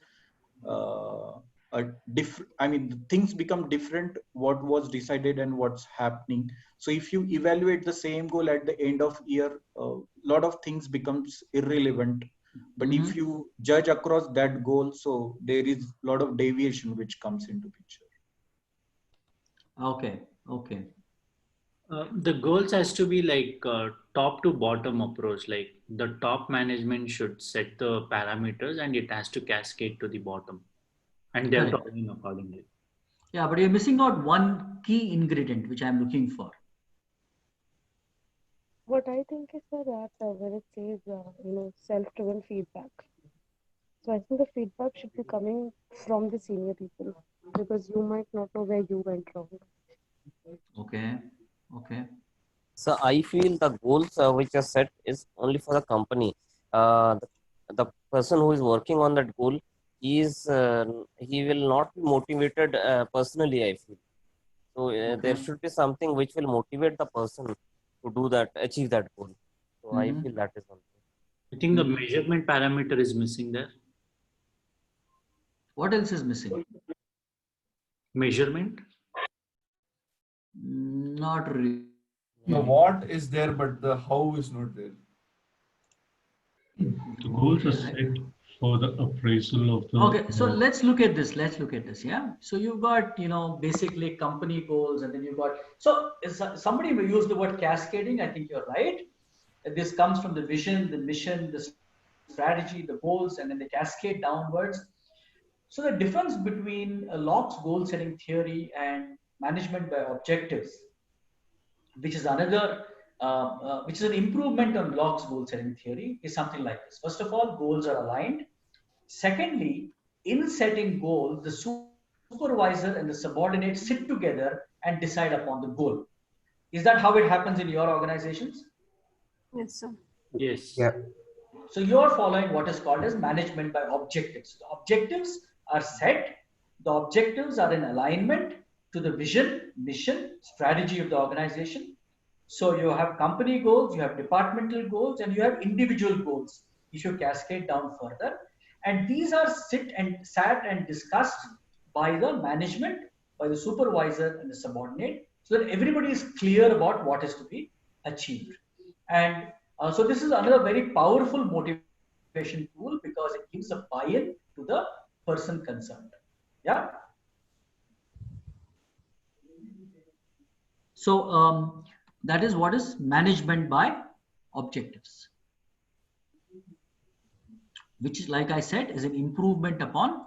things become different what was decided and what's happening. So if you evaluate the same goal at the end of year, a lot of things becomes irrelevant. But if you judge across that goal, so there is a lot of deviation which comes into picture. Okay. The goals has to be like top to bottom approach. Like the top management should set the parameters and it has to cascade to the bottom, and they're talking accordingly. Yeah, but you're missing out one key ingredient which I'm looking for. What I think is that when it says self-driven feedback, so I think the feedback should be coming from the senior people, because you might not know where you went wrong. Okay. So I feel the goals which are set is only for the company. The person who is working on that goal is he will not be motivated personally, I feel. So there should be something which will motivate the person to do that, achieve that goal. So I feel that is something. I think the measurement parameter is missing there. What else is missing? Measurement? Not really. The what is there, but the how is not there. The goals are set for the appraisal of the. Okay, so let's look at this. Yeah. So you've got, basically company goals, and then you've got. So somebody will use the word cascading. I think you're right. This comes from the vision, the mission, the strategy, the goals, and then they cascade downwards. So the difference between Locke's goal setting theory and management by objectives, which is which is an improvement on Locke's goal setting theory, is something like this. First of all, goals are aligned. Secondly, in setting goals, the supervisor and the subordinate sit together and decide upon the goal. Is that how it happens in your organizations? Yes, sir. Yes. Yeah. So you're following what is called as management by objectives. The objectives are set. The objectives are in alignment to the vision, mission, strategy of the organization. So you have company goals, you have departmental goals, and you have individual goals if you cascade down further. And these are sat and discussed by the management, by the supervisor and the subordinate, so that everybody is clear about what is to be achieved. And so this is another very powerful motivation tool because it gives a buy-in to the person concerned. Yeah. So that is what is management by objectives, which is, like I said, is an improvement upon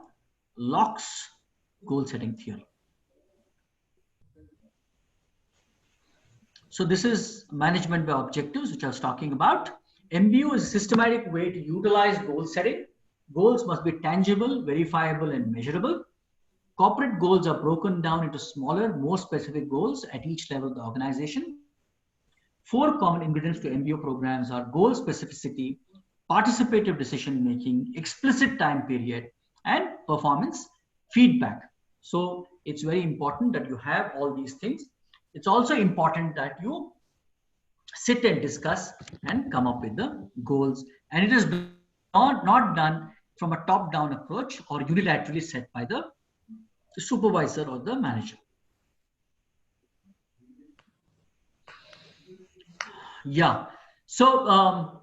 Locke's goal setting theory. So this is management by objectives, which I was talking about. MBO is a systematic way to utilize goal setting. Goals must be tangible, verifiable, and measurable. Corporate goals are broken down into smaller, more specific goals at each level of the organization. 4 common ingredients to MBO programs are goal specificity, participative decision making, explicit time period, and performance feedback. So it's very important that you have all these things. It's also important that you sit and discuss and come up with the goals. And it is not done from a top-down approach or unilaterally set by the supervisor or the manager. Yeah. So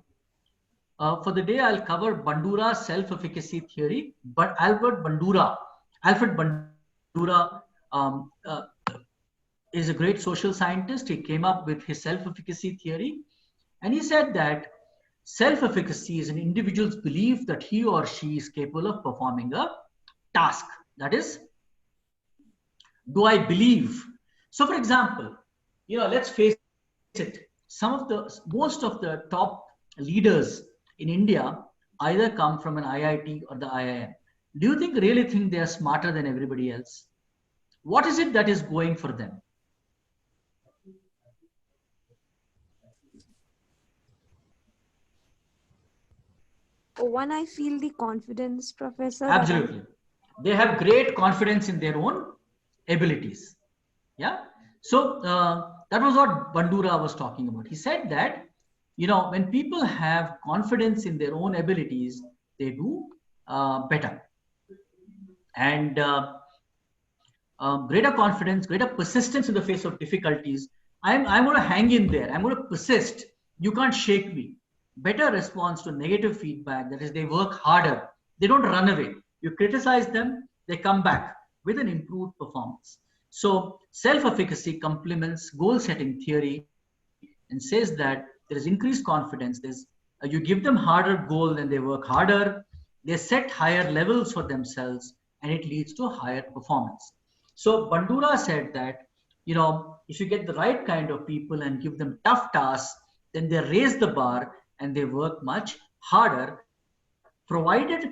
for the day, I'll cover Bandura's self-efficacy theory. But Alfred Bandura is a great social scientist. He came up with his self-efficacy theory. And he said that self-efficacy is an individual's belief that he or she is capable of performing a task. That is, do I believe? So for example, let's face it, most of the top leaders in India either come from an IIT or the IIM. Do you really think they are smarter than everybody else? What is it that is going for them? One, I feel the confidence, Professor. Absolutely. They have great confidence in their own abilities. Yeah. So that was what Bandura was talking about. He said that, when people have confidence in their own abilities, they do better. And greater confidence, greater persistence in the face of difficulties. I'm going to hang in there. I'm going to persist. You can't shake me. Better response to negative feedback. That is, they work harder. They don't run away. You criticize them, they come back with an improved performance. So self-efficacy complements goal-setting theory and says that there is increased confidence. You give them harder goal, then they work harder. They set higher levels for themselves, and it leads to higher performance. So Bandura said that, if you get the right kind of people and give them tough tasks, then they raise the bar and they work much harder, provided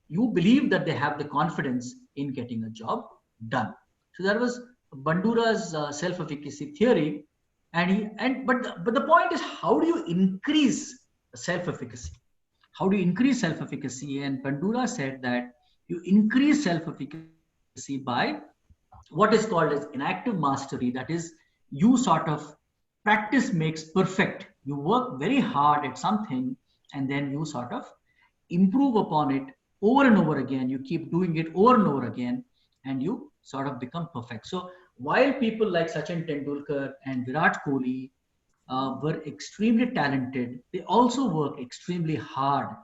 you believe that they have the confidence in getting a job done. So that was Bandura's self-efficacy theory. But the point is, how do you increase self-efficacy? How do you increase self-efficacy? And Bandura said that you increase self-efficacy by what is called as inactive mastery. That is, you sort of practice makes perfect. You work very hard at something and then you sort of improve upon it over and over again. You keep doing it over and over again and you sort of become perfect. So while people like Sachin Tendulkar and Virat Kohli were extremely talented, they also work extremely hard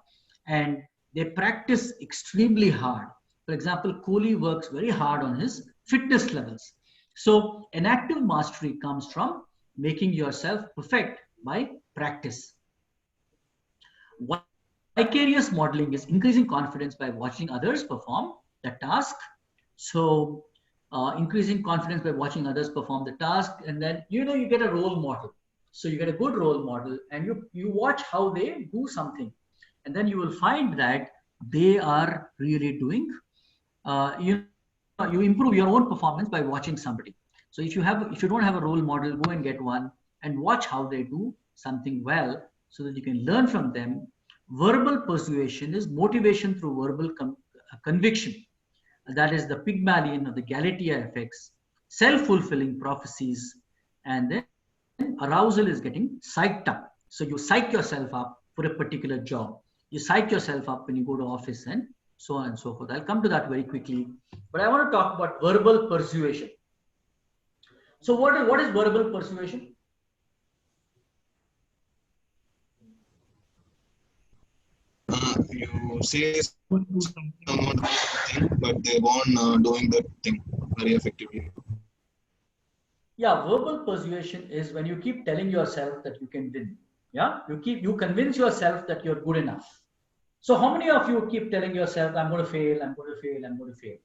and they practice extremely hard. For example, Kohli works very hard on his fitness levels. So an active mastery comes from making yourself perfect by practice. While vicarious modeling is increasing confidence by watching others perform the task. So increasing confidence by watching others perform the task, and then you get a role model. So you get a good role model, and you watch how they do something, and then you will find that they are really doing. You improve your own performance by watching somebody. So if you don't have a role model, go and get one and watch how they do something well, so that you can learn from them. Verbal persuasion is motivation through verbal conviction. That is the Pygmalion or the Galatea effects, self-fulfilling prophecies, and then arousal is getting psyched up. So you psych yourself up for a particular job. You psych yourself up when you go to office, and so on and so forth. I'll come to that very quickly. But I want to talk about verbal persuasion. So what is verbal persuasion? You say someone thing, but they won't doing that thing very effectively. Yeah, verbal persuasion is when you keep telling yourself that you can win. Yeah, you convince yourself that you're good enough. So how many of you keep telling yourself, I'm going to fail, I'm going to fail, I'm going to fail?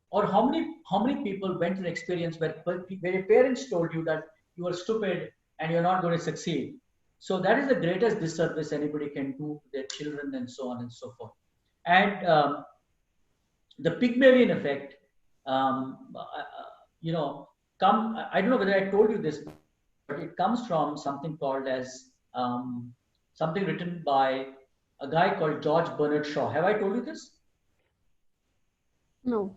Or how many people went through an experience where your parents told you that you are stupid and you're not going to succeed? So that is the greatest disservice anybody can do to their children, and so on and so forth. And the Pygmalion effect, I don't know whether I told you this, but it comes from something called as something written by a guy called George Bernard Shaw. Have I told you this? No.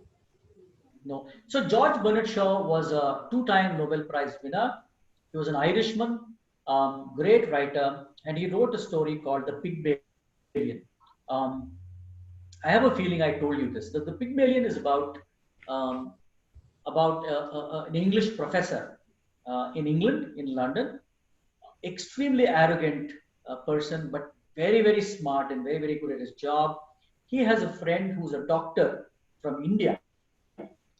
No. So George Bernard Shaw was a 2-time Nobel Prize winner. He was an Irishman, great writer, and he wrote a story called The Pygmalion. I have a feeling I told you this. The Pygmalion is about an English professor in England, in London, extremely arrogant person, but very, very smart and very, very good at his job. He has a friend who's a doctor from India.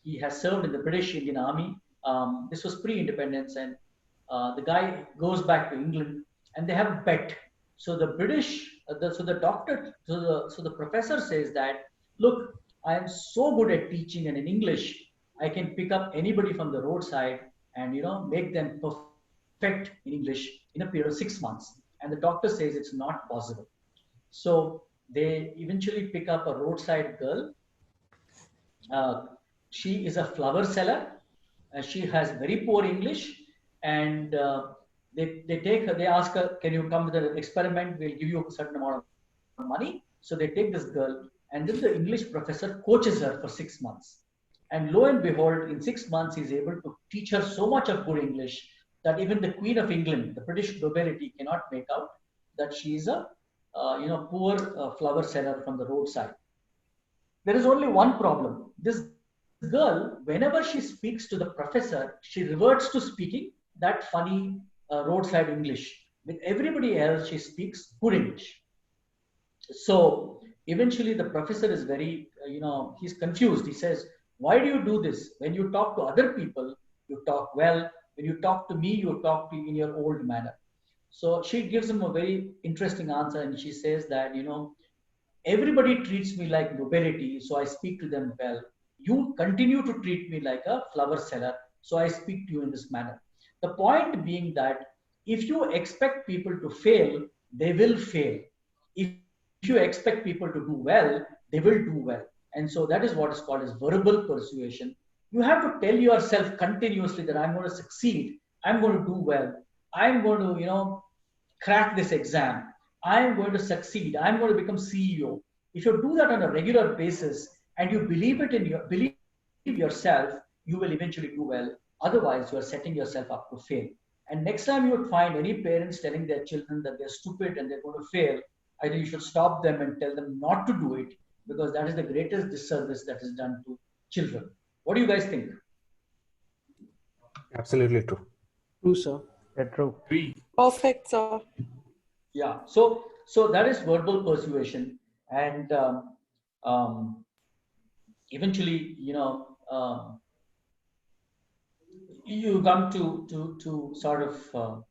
He has served in the British Indian Army. This was pre-independence, and the guy goes back to England, and they have a bet. So the professor says that, look, I am so good at teaching and in English, I can pick up anybody from the roadside and make them perfect in English in a period of 6 months. And the doctor says it's not possible. So they eventually pick up a roadside girl. She is a flower seller. She has very poor English, and they ask her, can you come with an experiment? We'll give you a certain amount of money. So they take this girl, and then the English professor coaches her for 6 months. And lo and behold, in 6 months, he's able to teach her so much of good English that even the Queen of England, the British nobility, cannot make out that she is a poor flower seller from the roadside. There is only one problem. This girl, whenever she speaks to the professor, she reverts to speaking that funny roadside English. With everybody else, she speaks good English. So eventually the professor is very, he's confused. He says, why do you do this? When you talk to other people, you talk well. When you talk to me, you talk to in your old manner. So she gives him a very interesting answer, and she says that, everybody treats me like nobility, so I speak to them well. You continue to treat me like a flower seller, so I speak to you in this manner. The point being that if you expect people to fail, they will fail. If you expect people to do well, they will do well. And so that is what is called as verbal persuasion. You have to tell yourself continuously that I'm going to succeed, I'm going to do well, I'm going to, crack this exam, I'm going to succeed, I'm going to become CEO. If you do that on a regular basis and you believe yourself, you will eventually do well. Otherwise, you are setting yourself up to fail. And next time you would find any parents telling their children that they're stupid and they're going to fail, I think you should stop them and tell them not to do it, because that is the greatest disservice that is done to children. What do you guys think? Absolutely true. True, sir. Yeah, true. Perfect, sir. Yeah. So that is verbal persuasion, and eventually, you come to sort of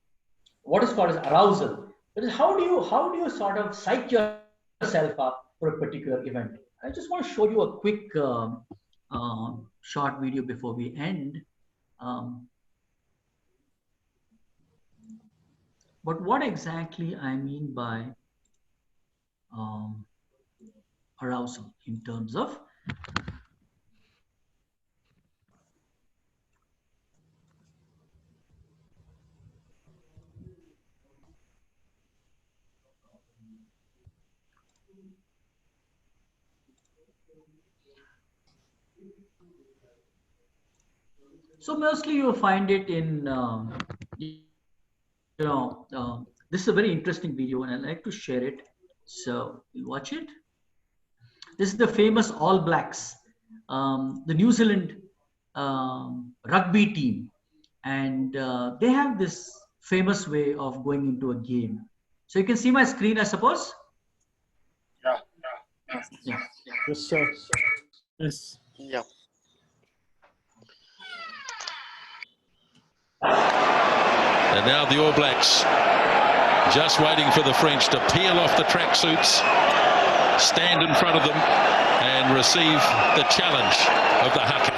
what is called as arousal. But how do you sort of psych yourself up for a particular event? I just want to show you a quick short video before we end. Um, but what exactly I mean by arousal in terms of so mostly you'll find it in this is a very interesting video and I like to share it. So you watch it. This is the famous All Blacks, the New Zealand rugby team, and they have this famous way of going into a game. So you can see my screen, I suppose. Yeah. Yeah. Yes, sir. Yes. Yeah. And now the All Blacks just waiting for the French to peel off the tracksuits, stand in front of them and receive the challenge of the haka.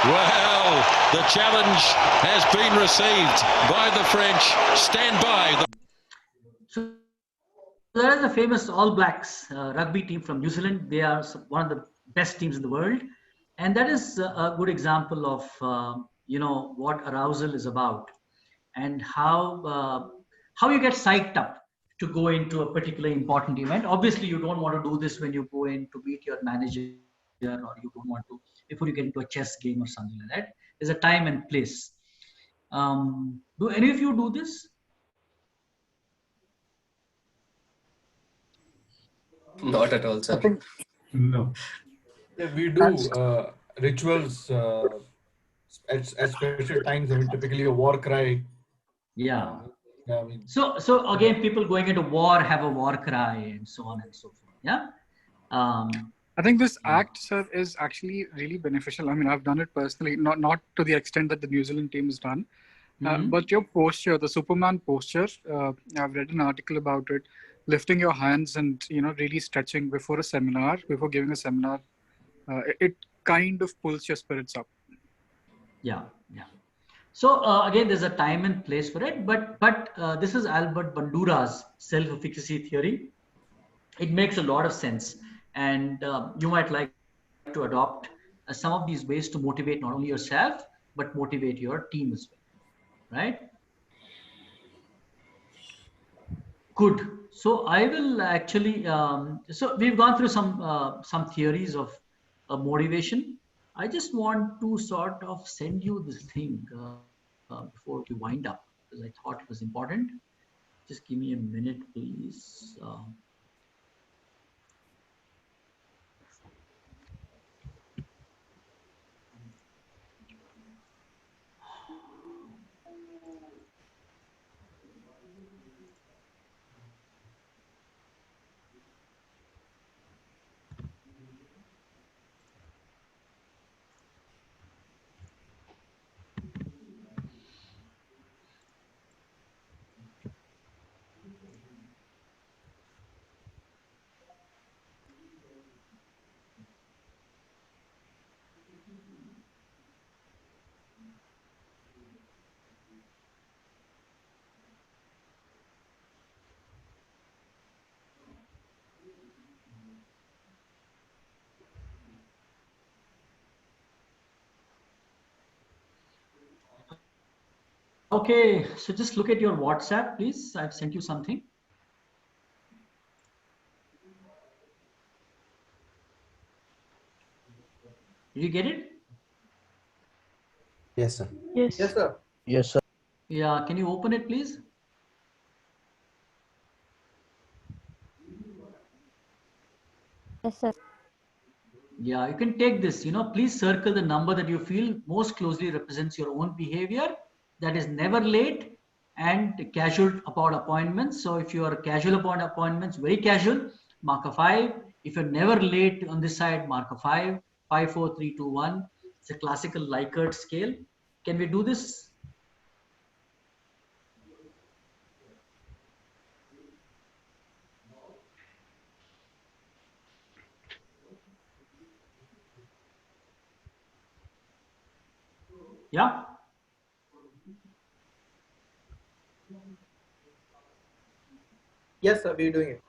Well, the challenge has been received by the French. Stand by. So there is a famous All Blacks rugby team from New Zealand. They are one of the best teams in the world, and that is a good example of what arousal is about, and how you get psyched up to go into a particularly important event. Obviously, you don't want to do this when you go in to meet your manager, or you don't want to before you get into a chess game or something like that. There's a time and place. Do any of you do this? Not at all, sir. No. Yeah, we do rituals at special times. I mean, typically a war cry. Yeah. Yeah, I mean, So again, people going into war have a war cry and so on and so forth. Yeah. I think this act, sir, is actually really beneficial. I mean, I've done it personally, not to the extent that the New Zealand team has done, but your posture, the Superman posture. I've read an article about it. Lifting your hands and really stretching before a seminar, before giving a seminar, it kind of pulls your spirits up. Yeah. So again, there's a time and place for it, but this is Albert Bandura's self-efficacy theory. It makes a lot of sense, and you might like to adopt some of these ways to motivate not only yourself but motivate your team as well, right? Good. So I will actually. So we've gone through some theories of motivation. I just want to sort of send you this thing before we wind up, because I thought it was important. Just give me a minute, please. Okay, so just look at your WhatsApp, please. I've sent you something. Did you get it? Yes, sir. Yes. Yes, sir. Yes, sir. Yeah, can you open it, please? Yes, sir. Yeah, you can take this, please circle the number that you feel most closely represents your own behavior, that is never late and casual about appointments. So if you are casual about appointments, very casual, mark a 5. If you're never late on this side, mark a 5. 5, 4, 3, 2, 1. It's a classical Likert scale. Can we do this? Yeah. Yes, sir. We're doing it.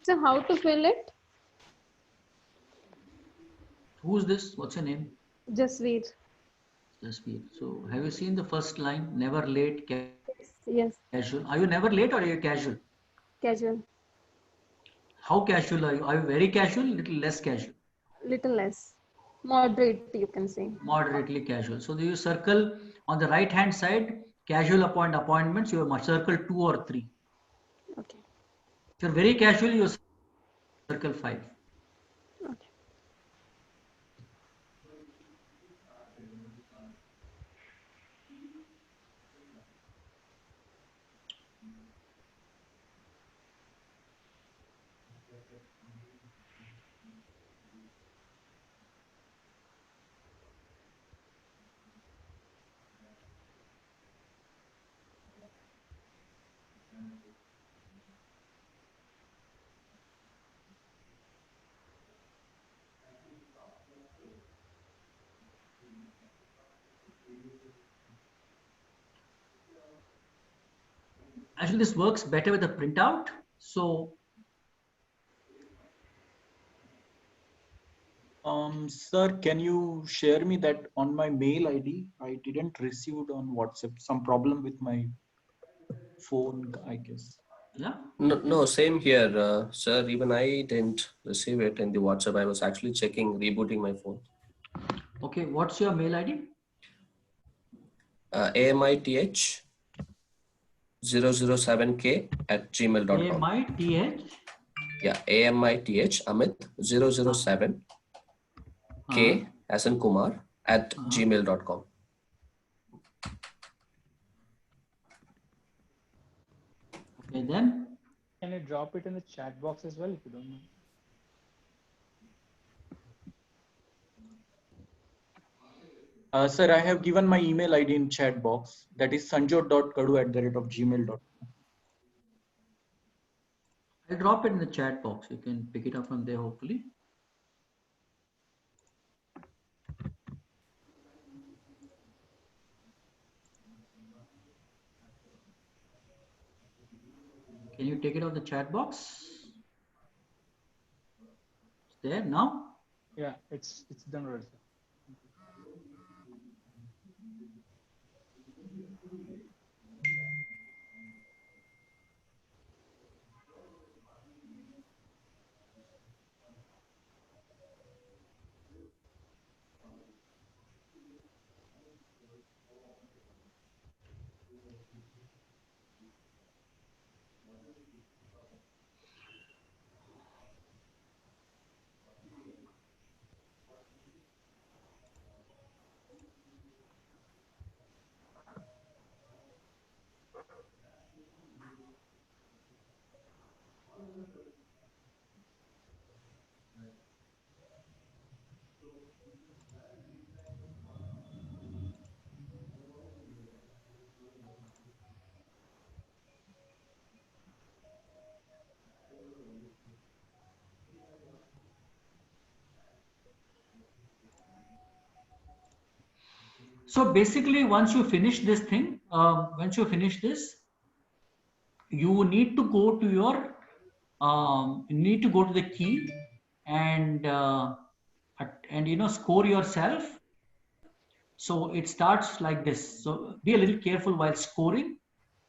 So how to fill it? Who's this? What's your name? Just read. Jasveer. So have you seen the first line? Never late, Yes. casual. Are you never late or are you casual? Casual. How casual are you? Are you very casual? Little less casual? Little less. Moderate, you can say. Moderately casual. So you circle on the right hand side, casual appointments, you must circle 2 or 3. Okay. If you're very casual, you circle 5. Okay. Actually, this works better with a printout. So, sir, can you share me that on my mail ID? I didn't receive it on WhatsApp. Some problem with my phone, I guess. Yeah. No, same here, sir. Even I didn't receive it in the WhatsApp. I was actually checking, rebooting my phone. Okay, what's your mail ID? AMITH007k@gmail.com. AMITH? Yeah, AMITH Amit007k as in Kumar @gmail.com. Okay, then. Can you drop it in the chat box as well, if you don't mind? Sir, I have given my email ID in chat box. That is sanjot.kadu@gmail.com. I'll drop it in the chat box. You can pick it up from there, hopefully. Can you take it out the chat box? It's there now? Yeah, it's done already, sir. So basically, once you finish this thing, once you finish this, you need to go to your, you need to go to the key and score yourself. So it starts like this. So be a little careful while scoring.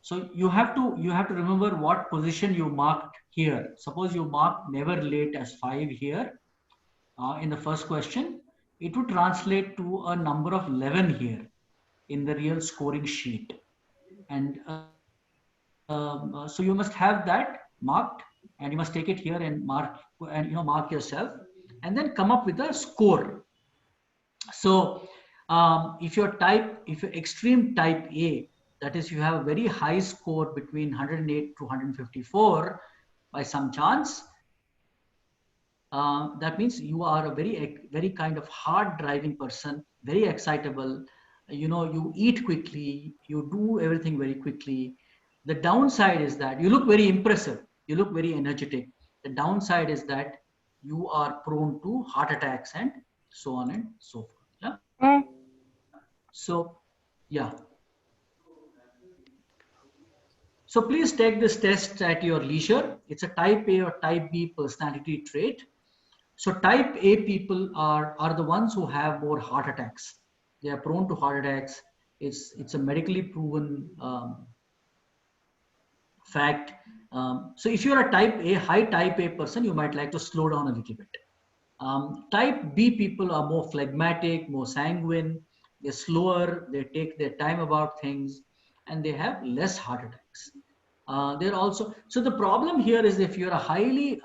So you have to remember what position you marked here. Suppose you marked never late as 5 here in the first question. It would translate to a number of 11 here in the real scoring sheet. And so you must have that marked, and you must take it here and mark yourself, and then come up with a score. So if you're extreme type A, that is, you have a very high score between 108 to 154 by some chance, that means you are a very kind of hard driving person, very excitable. You eat quickly, you do everything very quickly. The downside is that you look very impressive, you look very energetic. The downside is that you are prone to heart attacks and so on and so forth. Yeah. So, yeah. So please take this test at your leisure. It's a type A or type B personality trait. So type A people are the ones who have more heart attacks. They are prone to heart attacks. It's a medically proven fact. So if you're a high type A person, you might like to slow down a little bit. Type B people are more phlegmatic, more sanguine. They're slower. They take their time about things, and they have less heart attacks. They're also, so the problem here is if you're a high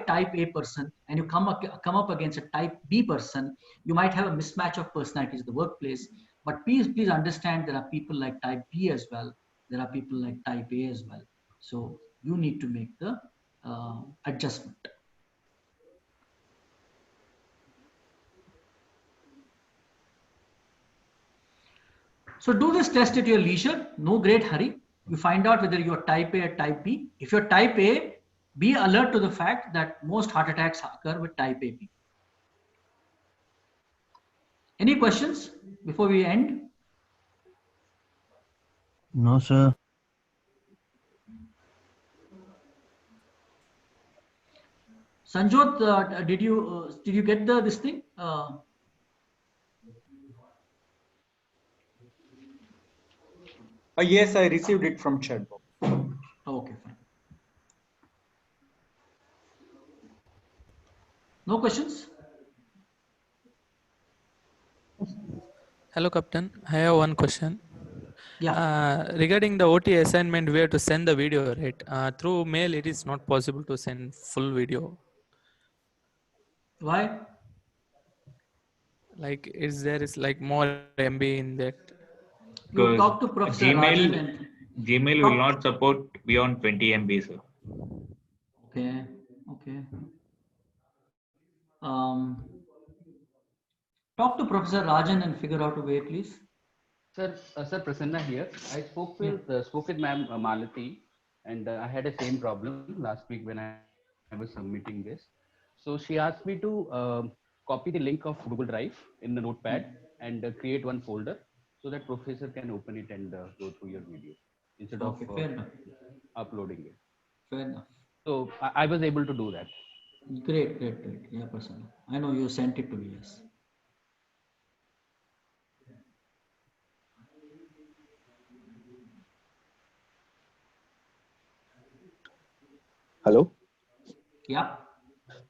type A person and you come up against a type B person, you might have a mismatch of personalities in the workplace. But please understand, there are people like type B as well. There are people like type A as well. So you need to make the adjustment. So do this test at your leisure, no great hurry. You find out whether you're type A or type B. If you're type A, be alert to the fact that most heart attacks occur with type A people. Any questions before we end? No, sir. Sanjot, did you get this thing? Yes, I received it from chat box. Okay, fine. No questions? Hello, Captain. I have one question. Yeah. Regarding the OT assignment, we have to send the video, right? Through mail, it is not possible to send full video. Why? Like, there is like more MB in that? You talk to Professor Rajan and Gmail will not support beyond 20 MB, sir. Okay. Talk to Professor Rajan and figure out a way, please. Sir, Prasanna here. I spoke with Ma'am Malati, and I had the same problem last week when I was submitting this. So she asked me to copy the link of Google Drive in the notepad and create one folder so that professor can open it and go through your video. instead Okay, of fair enough. uploading it. Fair enough. So I was able to do that. Great, great, great. Yeah, Prasanna. I know you sent it to me, yes. Hello. Yeah.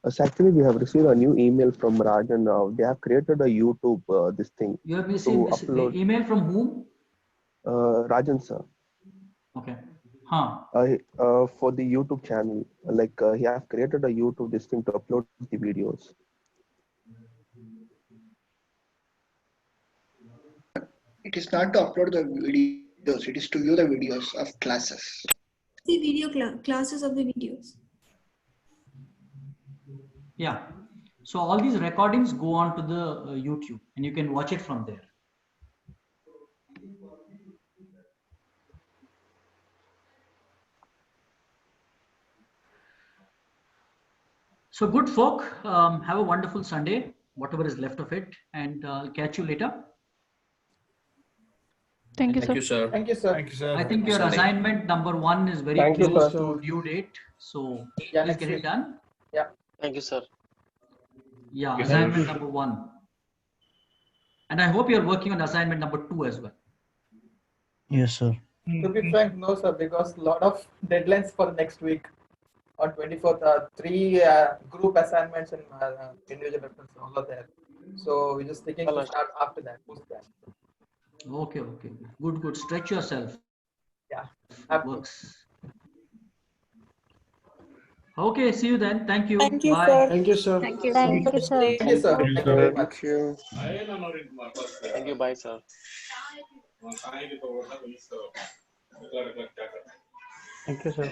So actually, we have received a new email from Raj, and they have created a YouTube this thing You have to received this upload. email from whom? Rajan sir. Okay. Huh. For the YouTube channel, like he have created a YouTube this thing to upload the videos. It is not to upload the videos, it is to view the videos of classes. The video classes of the videos. Yeah. So all these recordings go on to the YouTube and you can watch it from there. So good folk, have a wonderful Sunday, whatever is left of it, and I'll catch you later. Thank you, Thank you, sir. Thank you, sir. Thank you, sir. I think your Sunday. assignment number 1 is very Thank you, close sir. to due date. So Yeah, please next get week. it done. Yeah. Thank you, sir. Yeah, Yes, assignment sir. number 1. And I hope you're working on assignment number 2 as well. Yes, sir. To be frank, no, sir, because a lot of deadlines for next week. On 24th, 3 group assignments and individual reference, all are there. So we're just thinking to start after that, post that. Okay, okay. Good, good. Stretch yourself. Yeah. Works. Okay, see you then. Thank you. Thank you, Bye. sir. Thank you, sir. Thank you. Thank you, sir. Thank you, sir. Thank you, Thank you very sir. much. Thank you. Bye, sir. Thank you, sir.